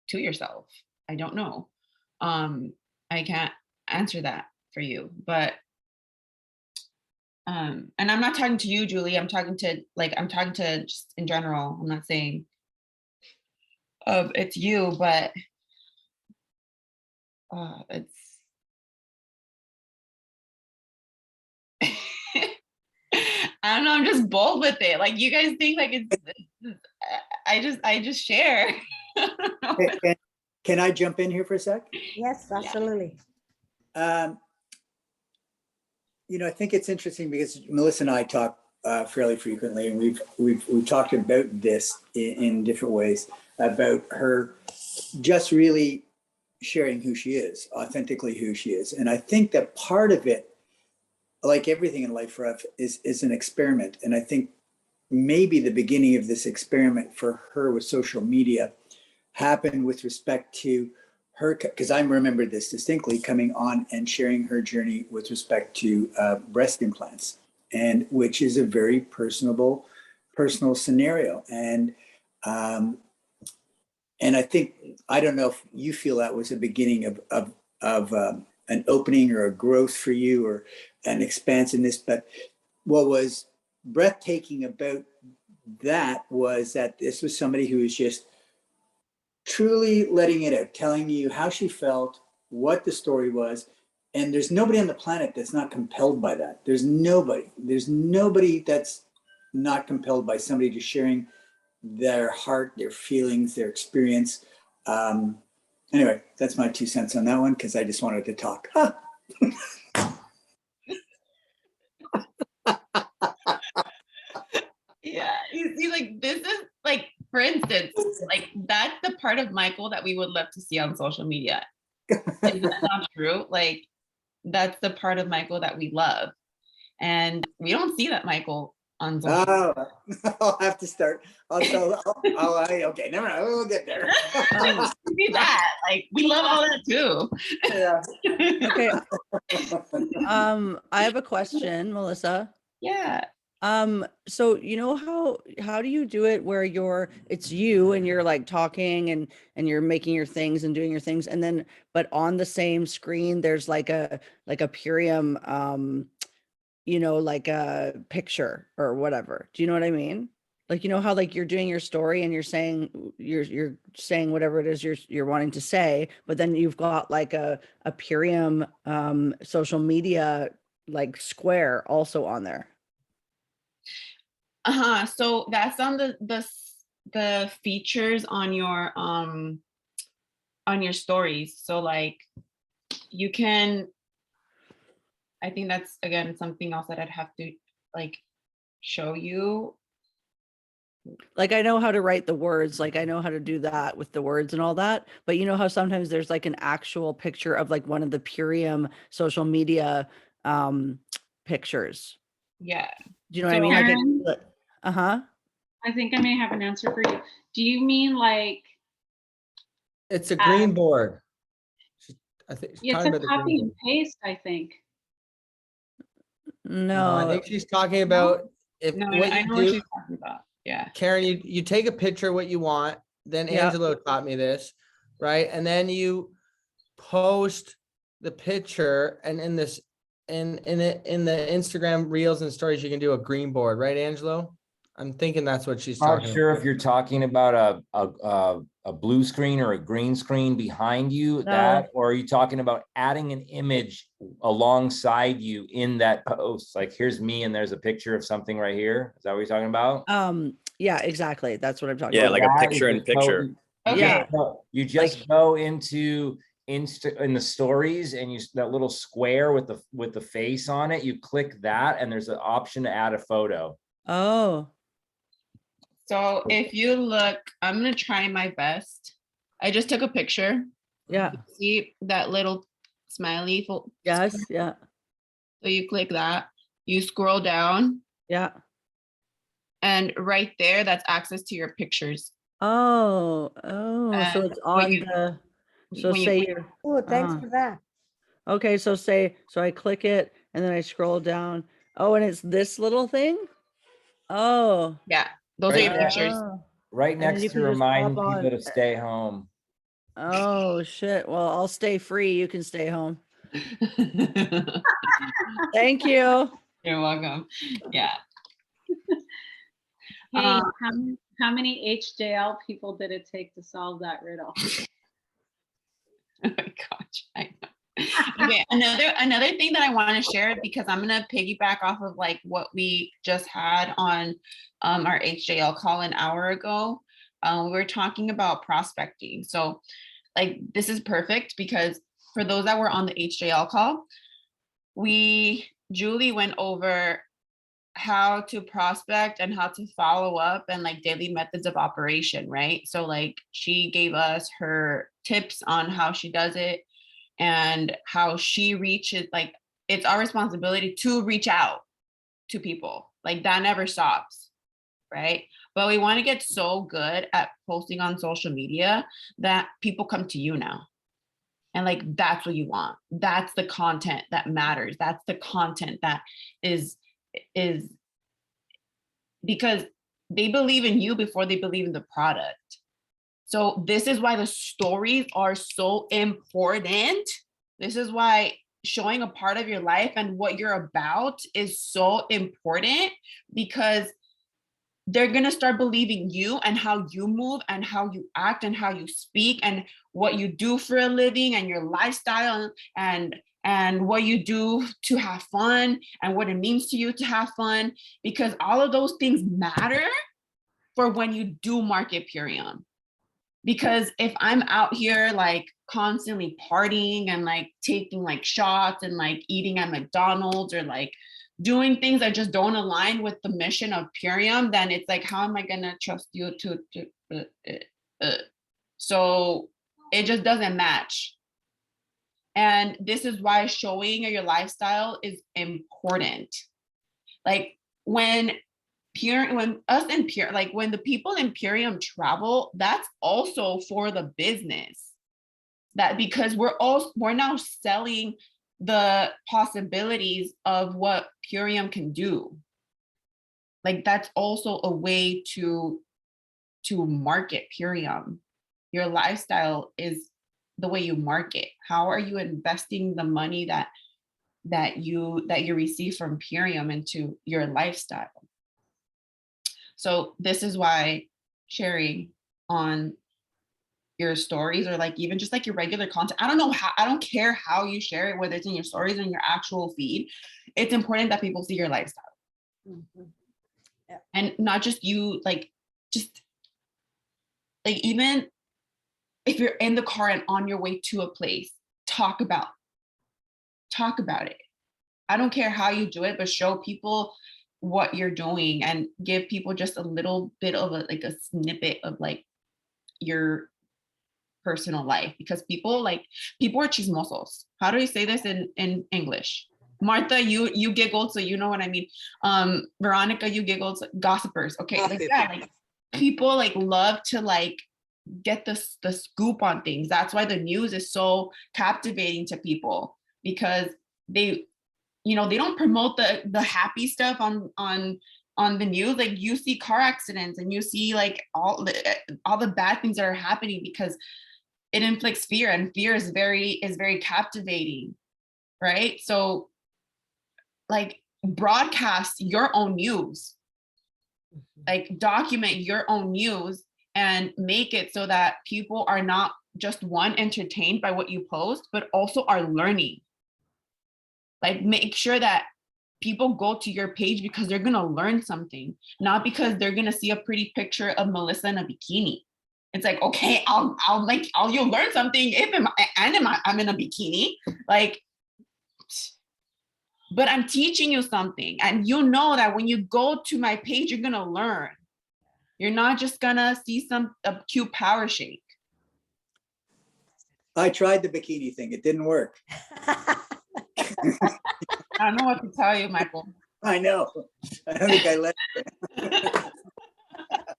to yourself. I don't know. I can't answer that for you, but and I'm not talking to you, Julie. I'm talking to just in general. I'm not saying it's you, but it's I don't know, I'm just bold with it. Like you guys think like I just share. Can I jump in here for a sec? Yes, absolutely. I think it's interesting because Melissa and I talk fairly frequently, and we've talked about this in different ways, about her just really sharing who she is, authentically who she is. And I think that part of it, like everything in life for us, is an experiment. And I think maybe the beginning of this experiment for her with social media happened with respect to her, because I remember this distinctly, coming on and sharing her journey with respect to breast implants, and which is a very personal scenario. And I think, I don't know if you feel that was a beginning of an opening or a growth for you, or an expansiveness. But what was breathtaking about that was that this was somebody who was just truly letting it out, telling you how she felt, what the story was. And there's nobody on the planet that's not compelled by that. There's nobody that's not compelled by somebody just sharing their heart, their feelings, their experience. Anyway, that's my 2 cents on that one, because I just wanted to talk. Yeah, you see, like this is like, for instance, like that's the part of Michael that we would love to see on social media. Is that not true? Like that's the part of Michael that we love, and we don't see that Michael on social. Oh, I'll have to start. Okay, never mind. We'll get there. Do that. Like, we love all that too. Yeah. Okay. I have a question, Melissa. Yeah. So you know how do you do it where it's you and you're like talking and you're making your things and doing your things, and then but on the same screen there's like a Purium like a picture or whatever. Do you know what I mean? Like, you know how like you're doing your story and you're saying whatever it is you're wanting to say, but then you've got like a Purium social media like square also on there. So that's on the features on your stories. So like you can, I think that's again something else that I'd have to like show you. Like, I know how to write the words, like I know how to do that with the words and all that, but you know how sometimes there's like an actual picture of like one of the Purium social media pictures. Yeah. Do you know what I So, mean? Karen, Like uh-huh. I think I may have an answer for you. Do you mean like, It's a green board. I think she's it's talking a about the copy green and paste, I think. board. No. I think she's talking about if No, what I you know what do, she's talking about. Yeah. Karen, you take a picture of what you want, then Yeah. Angelo taught me this, right? And then you post the picture, and in the Instagram reels and stories, you can do a green board, right, Angelo? I'm thinking that's what she's Not talking sure about. if you're talking about a blue screen or a green screen behind you, that, or are you talking about adding an image alongside you in that post? Like, here's me and there's a picture of something right here. Is that what you're talking about? Yeah, exactly. That's what I'm talking Yeah, about. like a That is picture in the picture. Okay. Yeah. You just go into in the stories, and that little square with the face on it, you click that, and there's an option to add a photo. Oh, So if you look, I'm gonna try my best. I just took a picture. yeah. See that little smiley? Yes, yeah. So you click that, you scroll down, Yeah. and right there, that's access to your pictures. So And it's when on you- the so when you- say you're Oh, thanks Ah. for that. okay, so I click it and then I scroll down. Oh, and it's this little thing? Oh. Yeah, those are Right your there. pictures. Right And then next you to can just remind pop people on. to stay home. Oh shit. Well, I'll stay free. You can stay home. Thank you. You're welcome. Yeah. Hey, Um, how many HJL people did it take to solve that riddle? Oh my gosh, I know. Okay, another thing that I want to share, because I'm gonna piggyback off of like what we just had on our HJL call an hour ago. We were talking about prospecting. So like this is perfect because for those that were on the HJL call, Julie went over how to prospect and how to follow up and like daily methods of operation, right? So like she gave us her tips on how she does it and how she reaches, like it's our responsibility to reach out to people. Like that never stops, right? But we want to get so good at posting on social media that people come to you now. And like that's what you want. That's the content that matters. That's the content that is because they believe in you before they believe in the product. So this is why the stories are so important. This is why showing a part of your life and what you're about is so important, because they're going to start believing you and how you move and how you act and how you speak and what you do for a living and your lifestyle and what you do to have fun and what it means to you to have fun, because all of those things matter for when you do market Purium. Because if I'm out here like constantly partying and like taking like shots and like eating at McDonald's or like doing things that just don't align with the mission of Purium, then it's like, how am I gonna trust you so it just doesn't match. And this is why showing your lifestyle is important. Like when when the people in Imperium travel, that's also for the business. That because we're now selling the possibilities of what Purium can do. Like that's also a way to market Purium. Your lifestyle is the way you market. How are you investing the money that you receive from Purium into your lifestyle? So this is why sharing on your stories or like even just like your regular content, I don't care how you share it, whether it's in your stories or in your actual feed. It's important that people see your lifestyle. Mhm. Yeah. And not just you, like just like even if you're in the car and on your way to a place, talk about it. I don't care how you do it, but show people what you're doing and give people just a little bit of a snippet of like your personal life, because people are chismosos. How do you say this in English? Martha, you giggled, so you know what I mean. Veronica, you giggled, gossipers. Okay, like that. Like people like love to like get the scoop on things. That's why the news is so captivating to people, because they don't promote the happy stuff on the news. Like you see car accidents and you see like all the bad things that are happening because it inflicts fear, and fear is very captivating, right? So like broadcast your own news, like document your own news and make it so that people are not just entertained by what you post, but also are learning. Like make sure that people go to your page because they're gonna learn something, not because they're gonna see a pretty picture of Melissa in a bikini. It's like, okay, you'll learn something I'm in a bikini, like, but I'm teaching you something, and you know that when you go to my page, you're gonna learn. You're not just gonna see a cute power shake. I tried the bikini thing. It didn't work. I don't know what to tell you, Michael. I know. I don't think I let it.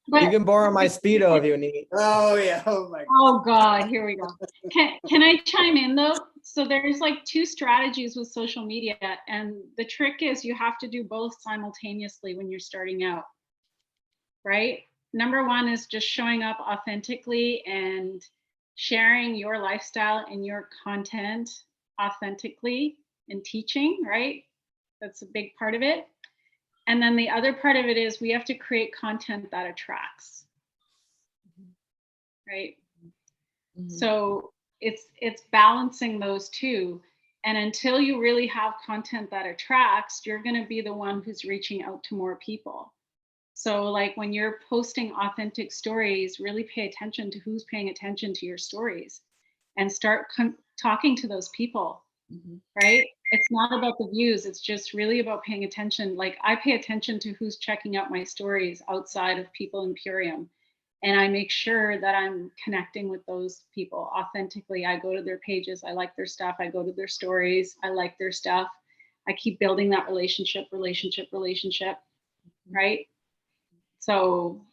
You can borrow my Speedo if you need. Oh yeah. Oh my God. Oh God, here we go. Can I chime in though? So there's like two strategies with social media, and the trick is you have to do both simultaneously when you're starting out, right? Number one is just showing up authentically and sharing your lifestyle and your content authentically and teaching, right? That's a big part of it. And then the other part of it is we have to create content that attracts, right? Mm-hmm. So it's balancing those two. And until you really have content that attracts, you're going to be the one who's reaching out to more people. So like when you're posting authentic stories, really pay attention to who's paying attention to your stories and start talking to those people, right? It's not about the views. It's just really about paying attention. Like I pay attention to who's checking out my stories outside of people in Purium. And I make sure that I'm connecting with those people authentically. I go to their pages. I like their stuff. I go to their stories. I like their stuff. I keep building that relationship, right? So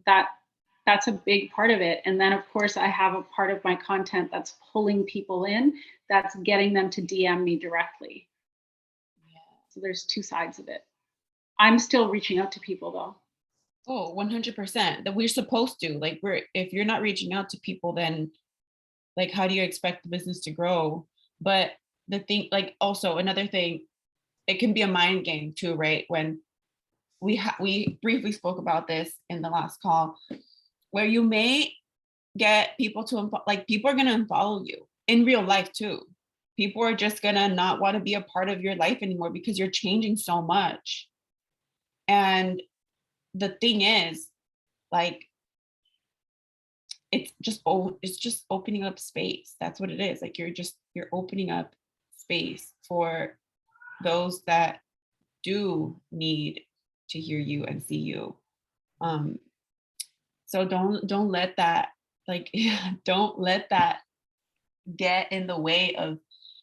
that's a big part of it. And then of course I have a part of my content that's pulling people in, that's getting them to DM me directly. Yeah. So there's two sides of it. I'm still reaching out to people though. Oh, 100%. That we're supposed to. Like if you're not reaching out to people, then like how do you expect the business to grow? But the thing, like also another thing, it can be a mind game too, right? When we briefly spoke about this in the last call, where you may get people to people are gonna unfollow you in real life too. People are just gonna not want to be a part of your life anymore because you're changing so much. And the thing is, like, it's just opening up space. That's what it is. Like you're opening up space for those that do need to hear you and see you. So don't let that don't let that get in the way of,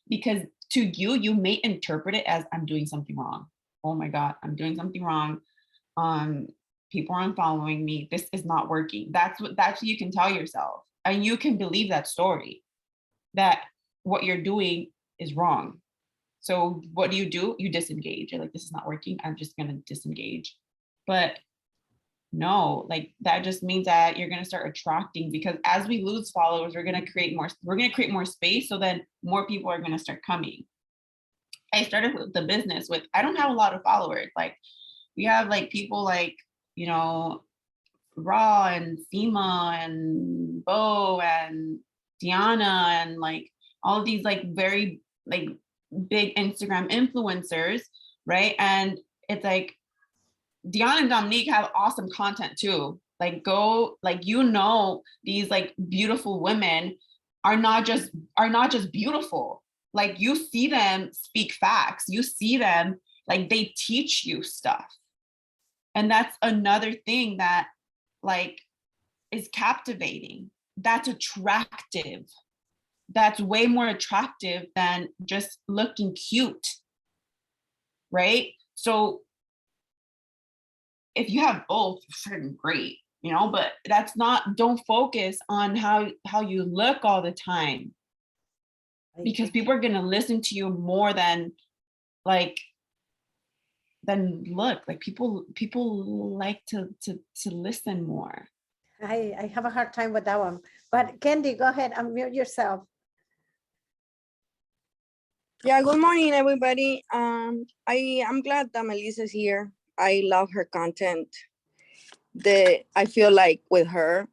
because to you may interpret it as I'm doing something wrong. Oh my God, I'm doing something wrong. People are unfollowing me. This is not working. That's what you can tell yourself. And you can believe that story, that what you're doing is wrong. So what do? You disengage. You're like, this is not working. I'm just gonna disengage. But no, like that just means that you're gonna start attracting, because as we lose followers, we're gonna create more space, so then more people are gonna start coming. I started with the business with, I don't have a lot of followers. Like we have like people like, you know, Raw and Seema and Bo and Diana and like all of these like very like big Instagram influencers, right? And it's like Diana and Dominique have awesome content too. Like these like beautiful women are not just beautiful. Like you see them speak facts. You see them like they teach you stuff. And that's another thing that like is captivating. That's attractive. That's way more attractive than just looking cute, right? So if you have both, freaking great, you know, but don't focus on how you look all the time, because people are going to listen to you more than look. Like people like to listen more. I have a hard time with that one, but Candy, go ahead, unmute yourself. Yeah, good morning, everybody. I'm glad that Melissa's here. I love her content. I feel like with her,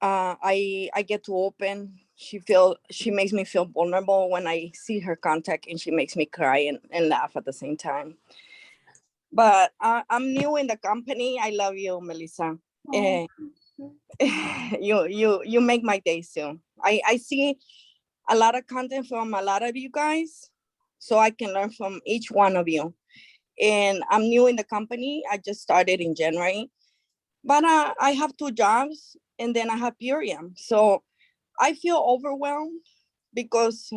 I get to open. She makes me feel vulnerable when I see her content, and she makes me cry and laugh at the same time. But I'm new in the company. I love you, Melissa. You make my day soon. I see a lot of content from a lot of you guys, so I can learn from each one of you. And I'm new in the company. I just started in January, but I have 2 jobs, and then I have Purium. So I feel overwhelmed because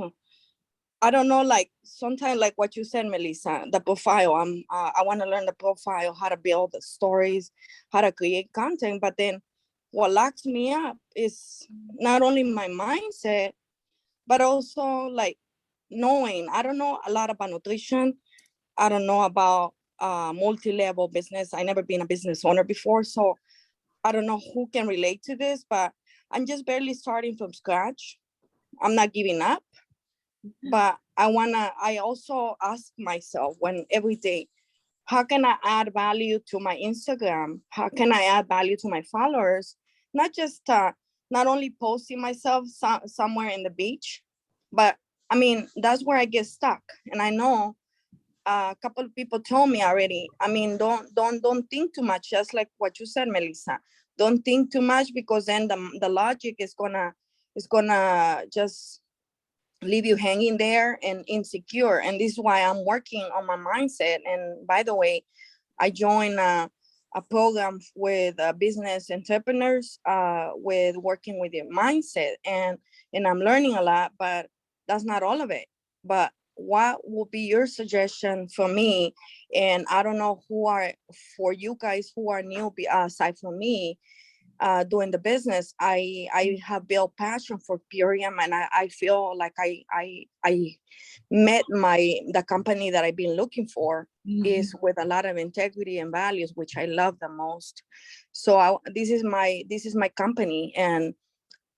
I don't know, like sometimes like what you said, Melissa, the profile, I want to learn the profile, how to build the stories, how to create content. But then what locks me up is not only my mindset, but also like knowing, I don't know a lot about nutrition. I don't know about multi-level business. I never been a business owner before, so I don't know who can relate to this, but I'm just barely starting from scratch. I'm not giving up, but I also ask myself every day, how can I add value to my Instagram? How can I add value to my followers? Not just, not only posting myself somewhere in the beach, but I mean, that's where I get stuck. And I know a couple of people told me already, I mean, don't think too much, just like what you said, Melissa. Don't think too much, because then the logic is gonna just leave you hanging there and insecure. And this is why I'm working on my mindset. And by the way, I joined a program with business entrepreneurs with working with your mindset, and I'm learning a lot, but that's not all of it. But what would be your suggestion for me? And I don't know for you guys who are new aside from me doing the business. I have built passion for Purium, and I feel like I met the company that I've been looking for. Mm-hmm. Is with a lot of integrity and values, which I love the most. So this is my company, and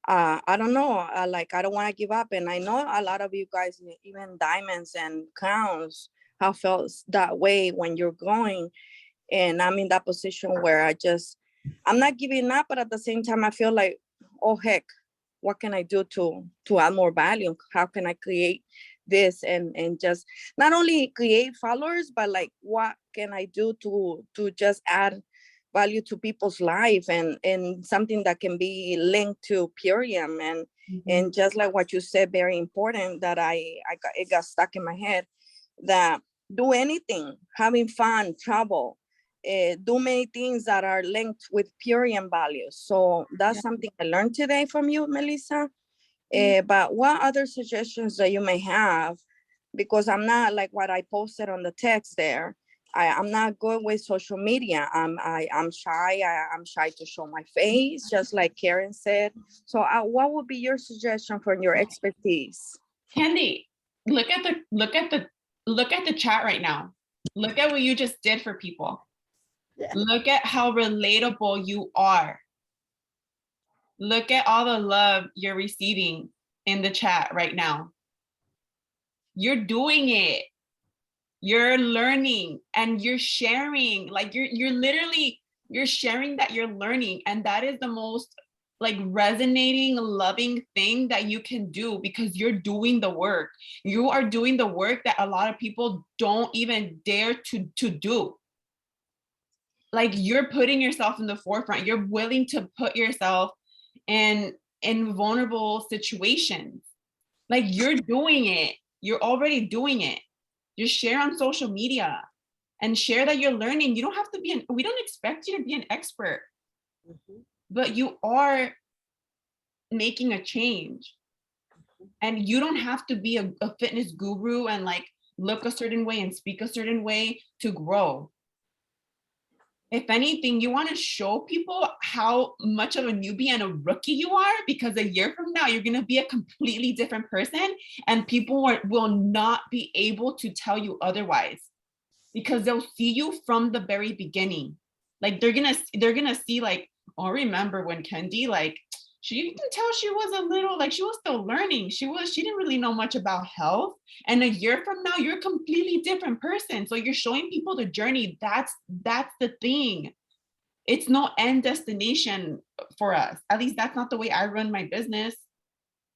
I don't know, like I don't want to give up. And I know a lot of you guys, even diamonds and crowns, have felt that way when you're growing. And I'm in that position where I'm not giving up, but at the same time, I feel like, oh heck, what can I do to add more value? How can I create this and just not only create followers, but like what can I do to just add value to people's life and something that can be linked to Purium and just like what you said, very important that it got stuck in my head, that do anything, having fun, travel, do many things that are linked with Purium values. So that's something I learned today from you, Melissa. But what other suggestions that you may have? Because I'm not like what I posted on the text there. I'm not good with social media. I'm shy. I'm shy to show my face, just like Karen said. So what would be your suggestion from your expertise? Candy, look at the chat right now. Look at what you just did for people. Yeah. Look at how relatable you are. Look at all the love you're receiving in the chat right now. You're doing it. You're learning and you're sharing. Like you're sharing that you're learning, and that is the most like resonating, loving thing that you can do, because you're doing the work. You are doing the work that a lot of people don't even dare to do. Like you're putting yourself in the forefront. You're willing to put yourself in vulnerable situations. Like you're doing it. You're already doing it. Just share on social media and share that you're learning. You don't have to be we don't expect you to be an expert, but you are making a change. And you don't have to be a fitness guru and like look a certain way and speak a certain way to grow. If anything, you want to show people how much of a newbie and a rookie you are, because a year from now, you're going to be a completely different person, and people will not be able to tell you otherwise, because they'll see you from the very beginning. Like they're going to see like, oh, remember when Kendi, like, you can tell she was a little, like she was still learning. She didn't really know much about health. And a year from now, you're a completely different person. So you're showing people the journey. That's the thing. It's no end destination for us. At least that's not the way I run my business.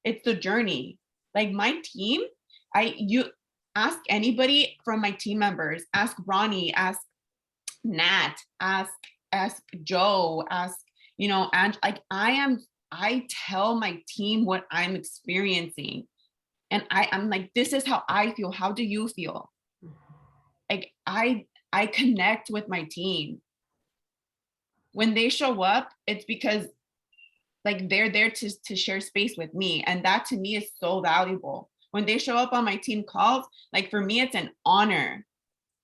It's the journey. Like my team, you ask anybody from my team members, ask Ronnie, ask Nat, ask Joe, ask, and like I tell my team what I'm experiencing. And I'm like, this is how I feel. How do you feel? Like I connect with my team. When they show up, it's because like they're there to share space with me. And that to me is so valuable. When they show up on my team calls, like for me, it's an honor,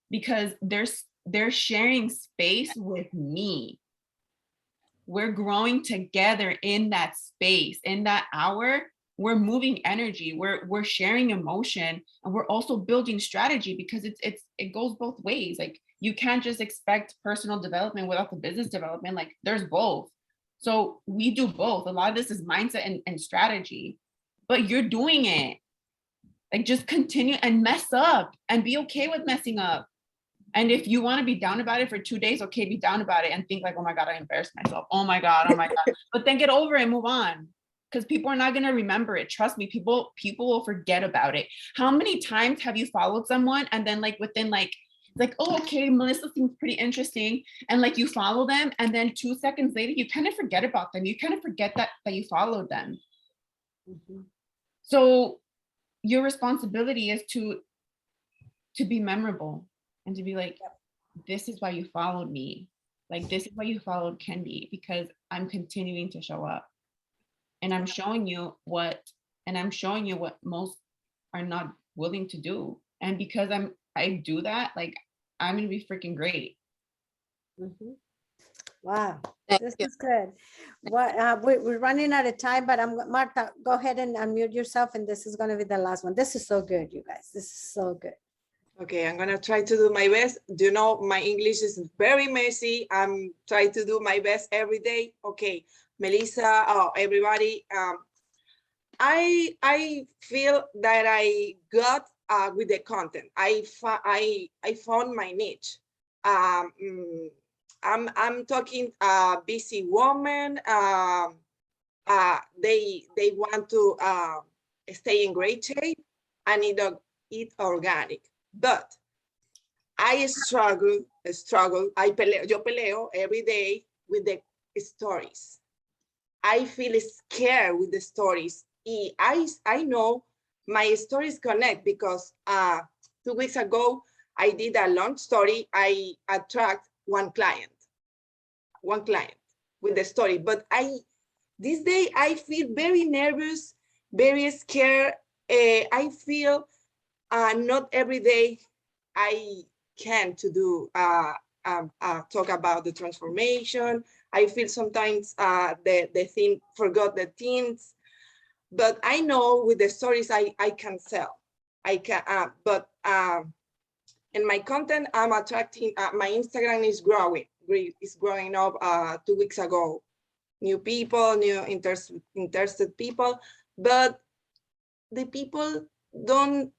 because they're sharing space with me. We're growing together in that space. In that hour, we're moving energy, we're sharing emotion, and we're also building strategy, because it goes both ways. Like you can't just expect personal development without the business development. Like there's both. So we do both. A lot of this is mindset and strategy, but you're doing it. Like just continue and mess up and be okay with messing up. And if you want to be down about it for 2 days, okay, be down about it and think like, oh my God, I embarrassed myself. Oh my God. But then get over it and move on, because people are not going to remember it. Trust me, people will forget about it. How many times have you followed someone and then like within like, oh, okay, Melissa seems pretty interesting. And like you follow them, and then 2 seconds later, you kind of forget about them. You kind of forget that you followed them. So your responsibility is to be memorable. And to be like, this is why you followed me. Like, this is why you followed Kendi, because I'm continuing to show up. And I'm showing you what most are not willing to do. And because I do that, like, I'm going to be freaking great. Wow, this is good. We're running out of time, but Marta, go ahead and unmute yourself, and this is going to be the last one. This is so good, you guys. This is so good. Okay, I'm gonna try to do my best. Do you know my English is very messy. I'm trying to do my best every day. Okay, Melissa, everybody. I feel that I got with the content. I found my niche. I'm talking busy woman. They want to stay in great shape and eat organic. But I struggle, yo peleo every day with the stories. I feel scared with the stories. I know my stories connect, because 2 weeks ago, I did a long story. I attract one client with the story. But this day, I feel very nervous, very scared. I feel not every day I can to do talk about the transformation. I feel sometimes the thing forgot the themes, but I know with the stories I can sell. I can, in my content, I'm attracting. My Instagram is growing. It's growing up 2 weeks ago. New people, new interested people, but the people don't.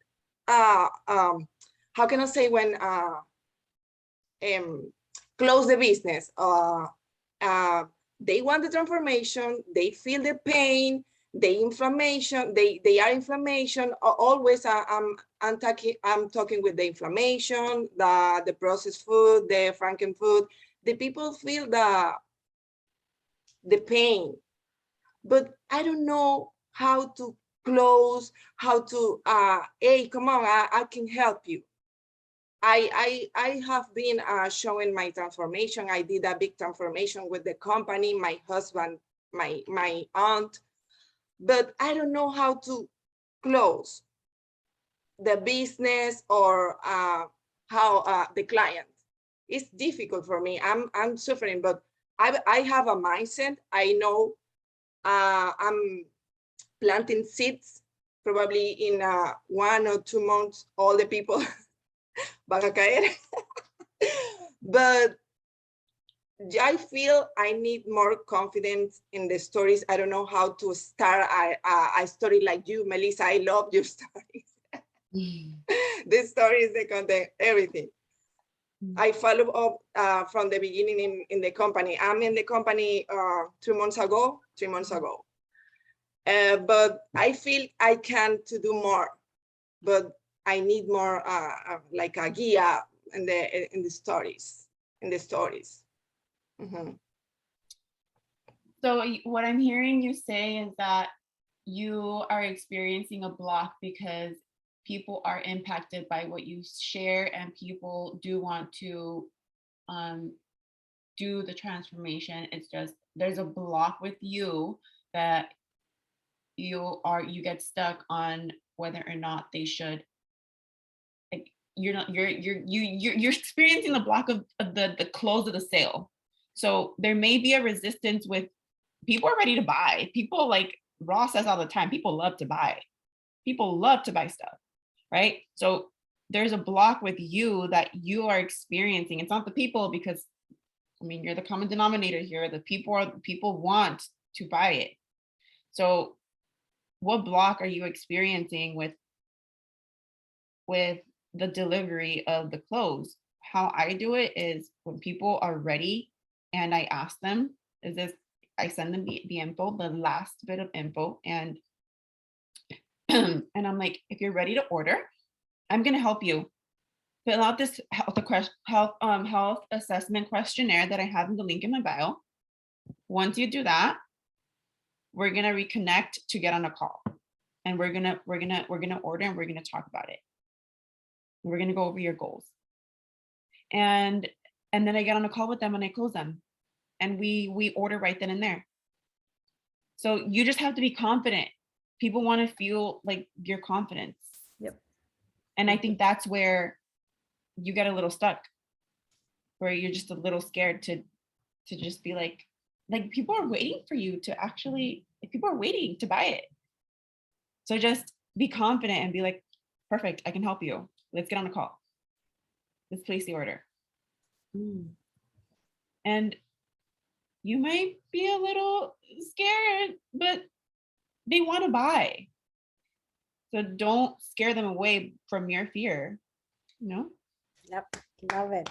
How can I say when close the business? They want the transformation. They feel the pain. The inflammation, they are inflammation. Always I'm talking with the inflammation, the processed food, the Franken food. The people feel the pain, but I don't know how to close, how to hey, come on, I can help you. I have been showing my transformation. I did a big transformation with the company, my husband, my aunt. But I don't know how to close the business or how the client. It's difficult for me. I'm suffering, but I have a mindset. I know I'm planting seeds. Probably in 1 or 2 months, all the people van a caer. But I feel I need more confidence in the stories. I don't know how to start a story like you, Melissa. I love your stories. The stories, the content, everything. I follow up from the beginning in the company. I'm in the company 3 months ago. But I feel I can to do more, but I need more like a guia in the stories. Mm-hmm. So what I'm hearing you say is that you are experiencing a block because people are impacted by what you share and people do want to do the transformation. It's just there's a block with you that you get stuck on whether or not they should. Like you're experiencing the block of the close of the sale. So there may be a resistance with people are ready to buy. People, like Ross says all the time, people love to buy. People love to buy stuff, right? So there's a block with you that you are experiencing. It's not the people, because I mean, you're the common denominator here. The people want to buy it. So what block are you experiencing with the delivery of the clothes? How I do it is when people are ready and I ask them, I send them the info, the last bit of info, and and I'm like, if you're ready to order, I'm gonna help you fill out this health assessment questionnaire that I have in the link in my bio. Once you do that, we're gonna reconnect to get on a call, and we're gonna order and we're gonna talk about it. We're gonna go over your goals, and then I get on a call with them and I close them, and we order right then and there. So you just have to be confident. People want to feel like your confidence. Yep. And I think that's where you get a little stuck, where you're just a little scared to just be like people are waiting for you to actually, people are waiting to buy it. So just be confident and be like, perfect, I can help you. Let's get on a call. Let's place the order. And you might be a little scared, but they want to buy. So don't scare them away from your fear, you know? Yep, love it.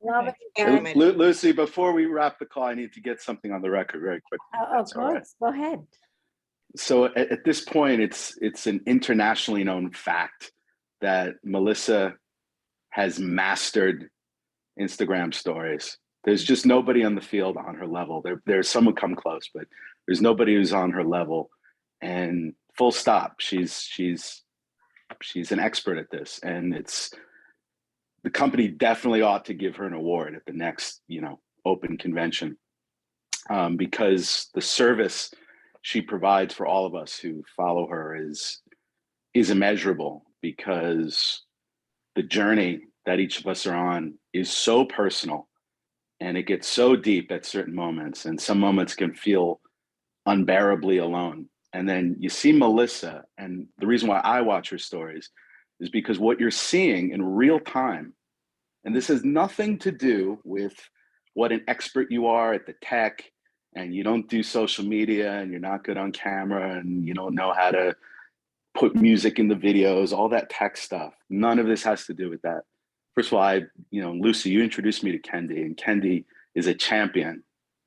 Love it. Lucy, before we wrap the call, I need to get something on the record very quickly. Of course, go ahead. So at this point, it's an internationally known fact that Melissa has mastered Instagram stories. There's just nobody on the field on her level. There's someone come close, but there's nobody who's on her level. And full stop. She's an expert at this, and the company definitely ought to give her an award at the next, open convention, because the service she provides for all of us who follow her is immeasurable, because the journey that each of us are on is so personal, and it gets so deep at certain moments, and some moments can feel unbearably alone. And then you see Melissa, and the reason why I watch her stories is because what you're seeing in real time, and this has nothing to do with what an expert you are at the tech, and you don't do social media, and you're not good on camera, and you don't know how to put music in the videos, all that tech stuff. None of this has to do with that. First of all, Lucy, you introduced me to Kendi, and Kendi is a champion,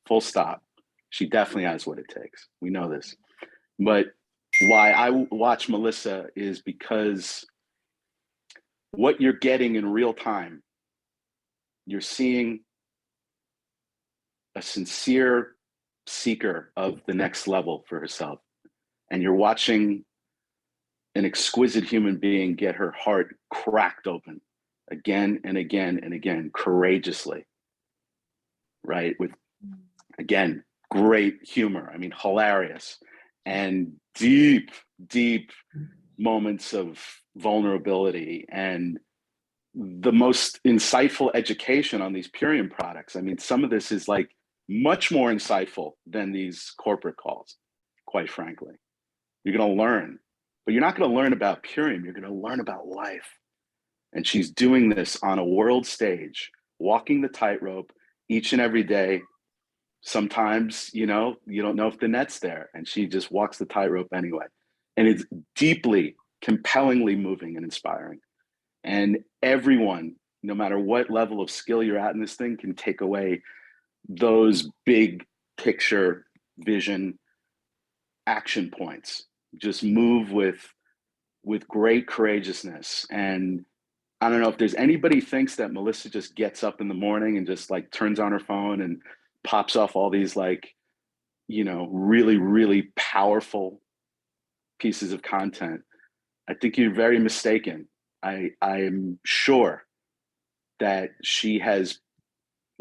full stop. She definitely has what it takes. We know this. But why I watch Melissa is because what you're getting in real time, you're seeing a sincere seeker of the next level for herself. And you're watching an exquisite human being get her heart cracked open again and again and again, courageously, right? With, again, great humor. I mean, hilarious, and deep, deep moments of vulnerability, and the most insightful education on these Purium products. I mean, some of this is like much more insightful than these corporate calls, quite frankly. You're going to learn, but you're not going to learn about Purium. You're going to learn about life. And she's doing this on a world stage, walking the tightrope each and every day. Sometimes, you don't know if the net's there, and she just walks the tightrope anyway. And it's deeply, compellingly moving and inspiring. And everyone, no matter what level of skill you're at in this thing, can take away those big picture vision action points. Just move with great courageousness. And I don't know if there's anybody thinks that Melissa just gets up in the morning and just like turns on her phone and pops off all these like, really, really powerful pieces of content. I think you're very mistaken. I am sure that she has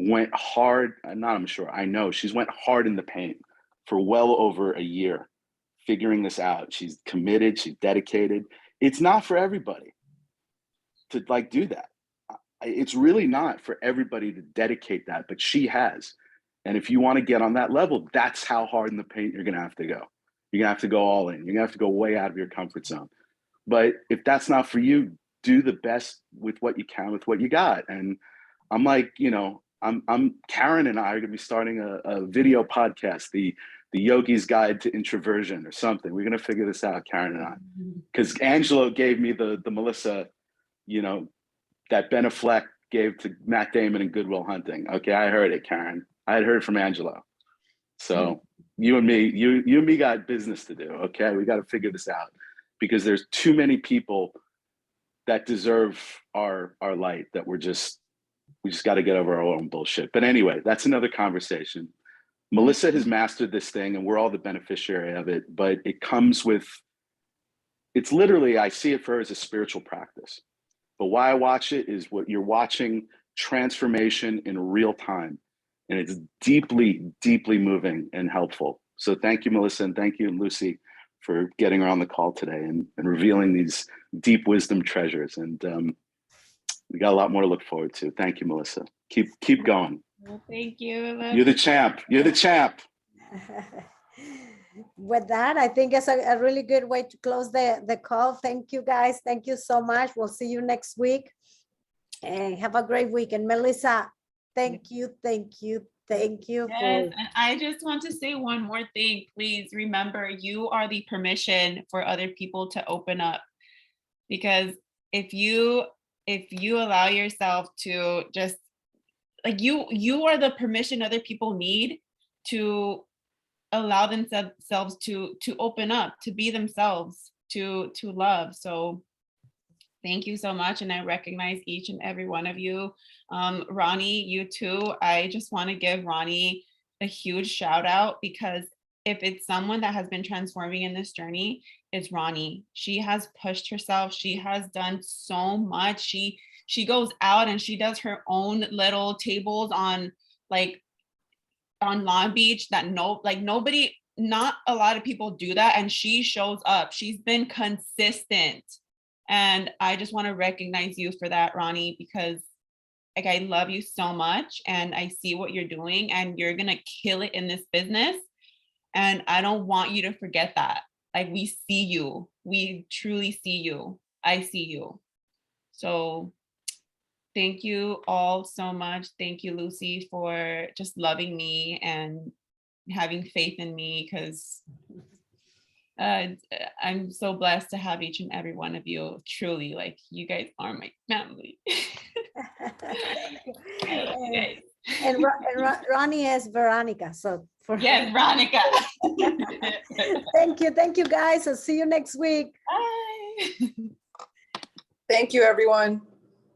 went hard. I know she's went hard in the paint for well over a year, figuring this out. She's committed, she's dedicated. It's not for everybody to like do that. It's really not for everybody to dedicate that, but she has. And if you want to get on that level, that's how hard in the paint you're going to have to go. You're going to have to go all in. You're going to have to go way out of your comfort zone. But if that's not for you, do the best with what you can, with what you got. And I'm like, Karen and I are going to be starting a video podcast, the Yogi's Guide to Introversion or something. We're going to figure this out, Karen and I, because Angelo gave me the Melissa, that Ben Affleck gave to Matt Damon in Good Will Hunting. Okay, I heard it, Karen. I had heard from Angelo. So you and me got business to do. Okay, we got to figure this out, because there's too many people that deserve our light, that we just got to get over our own bullshit. But anyway, that's another conversation. Melissa has mastered this thing, and we're all the beneficiary of it, but it comes with, it's literally, I see it for her as a spiritual practice. But why I watch it is what you're watching, transformation in real time. And it's deeply, deeply moving and helpful. So thank you, Melissa, and thank you, Lucy, for getting her on the call today and revealing these deep wisdom treasures. And we got a lot more to look forward to. Thank you, Melissa. Keep going. Well, thank you. You're the champ. You're the champ. With that, I think it's a really good way to close the call. Thank you, guys. Thank you so much. We'll see you next week. And have a great week. And Melissa, thank you. Yes, and I just want to say one more thing. Please remember, you are the permission for other people to open up. Because if you allow yourself to just, like, you are the permission other people need to allow themselves to open up, to be themselves, to love. So thank you so much. And I recognize each and every one of you. Ronnie, you too. I just want to give Ronnie a huge shout out, because if it's someone that has been transforming in this journey, it's Ronnie. She has pushed herself. She has done so much. She goes out and she does her own little tables on Long Beach that not a lot of people do that. And she shows up. She's been consistent And I just want to recognize you for that, Ronnie, because like I love you so much and I see what you're doing and you're gonna kill it in this business. And I don't want you to forget that. Like we see you, we truly see you. I see you. So thank you all so much. Thank you, Lucy, for just loving me and having faith in me, because I'm so blessed to have each and every one of you. Truly, like you guys are my family. Thank you. I love you guys. And Ronnie is Veronica. So for Yes, Veronica. Thank you guys. I'll see you next week. Bye. Thank you, everyone.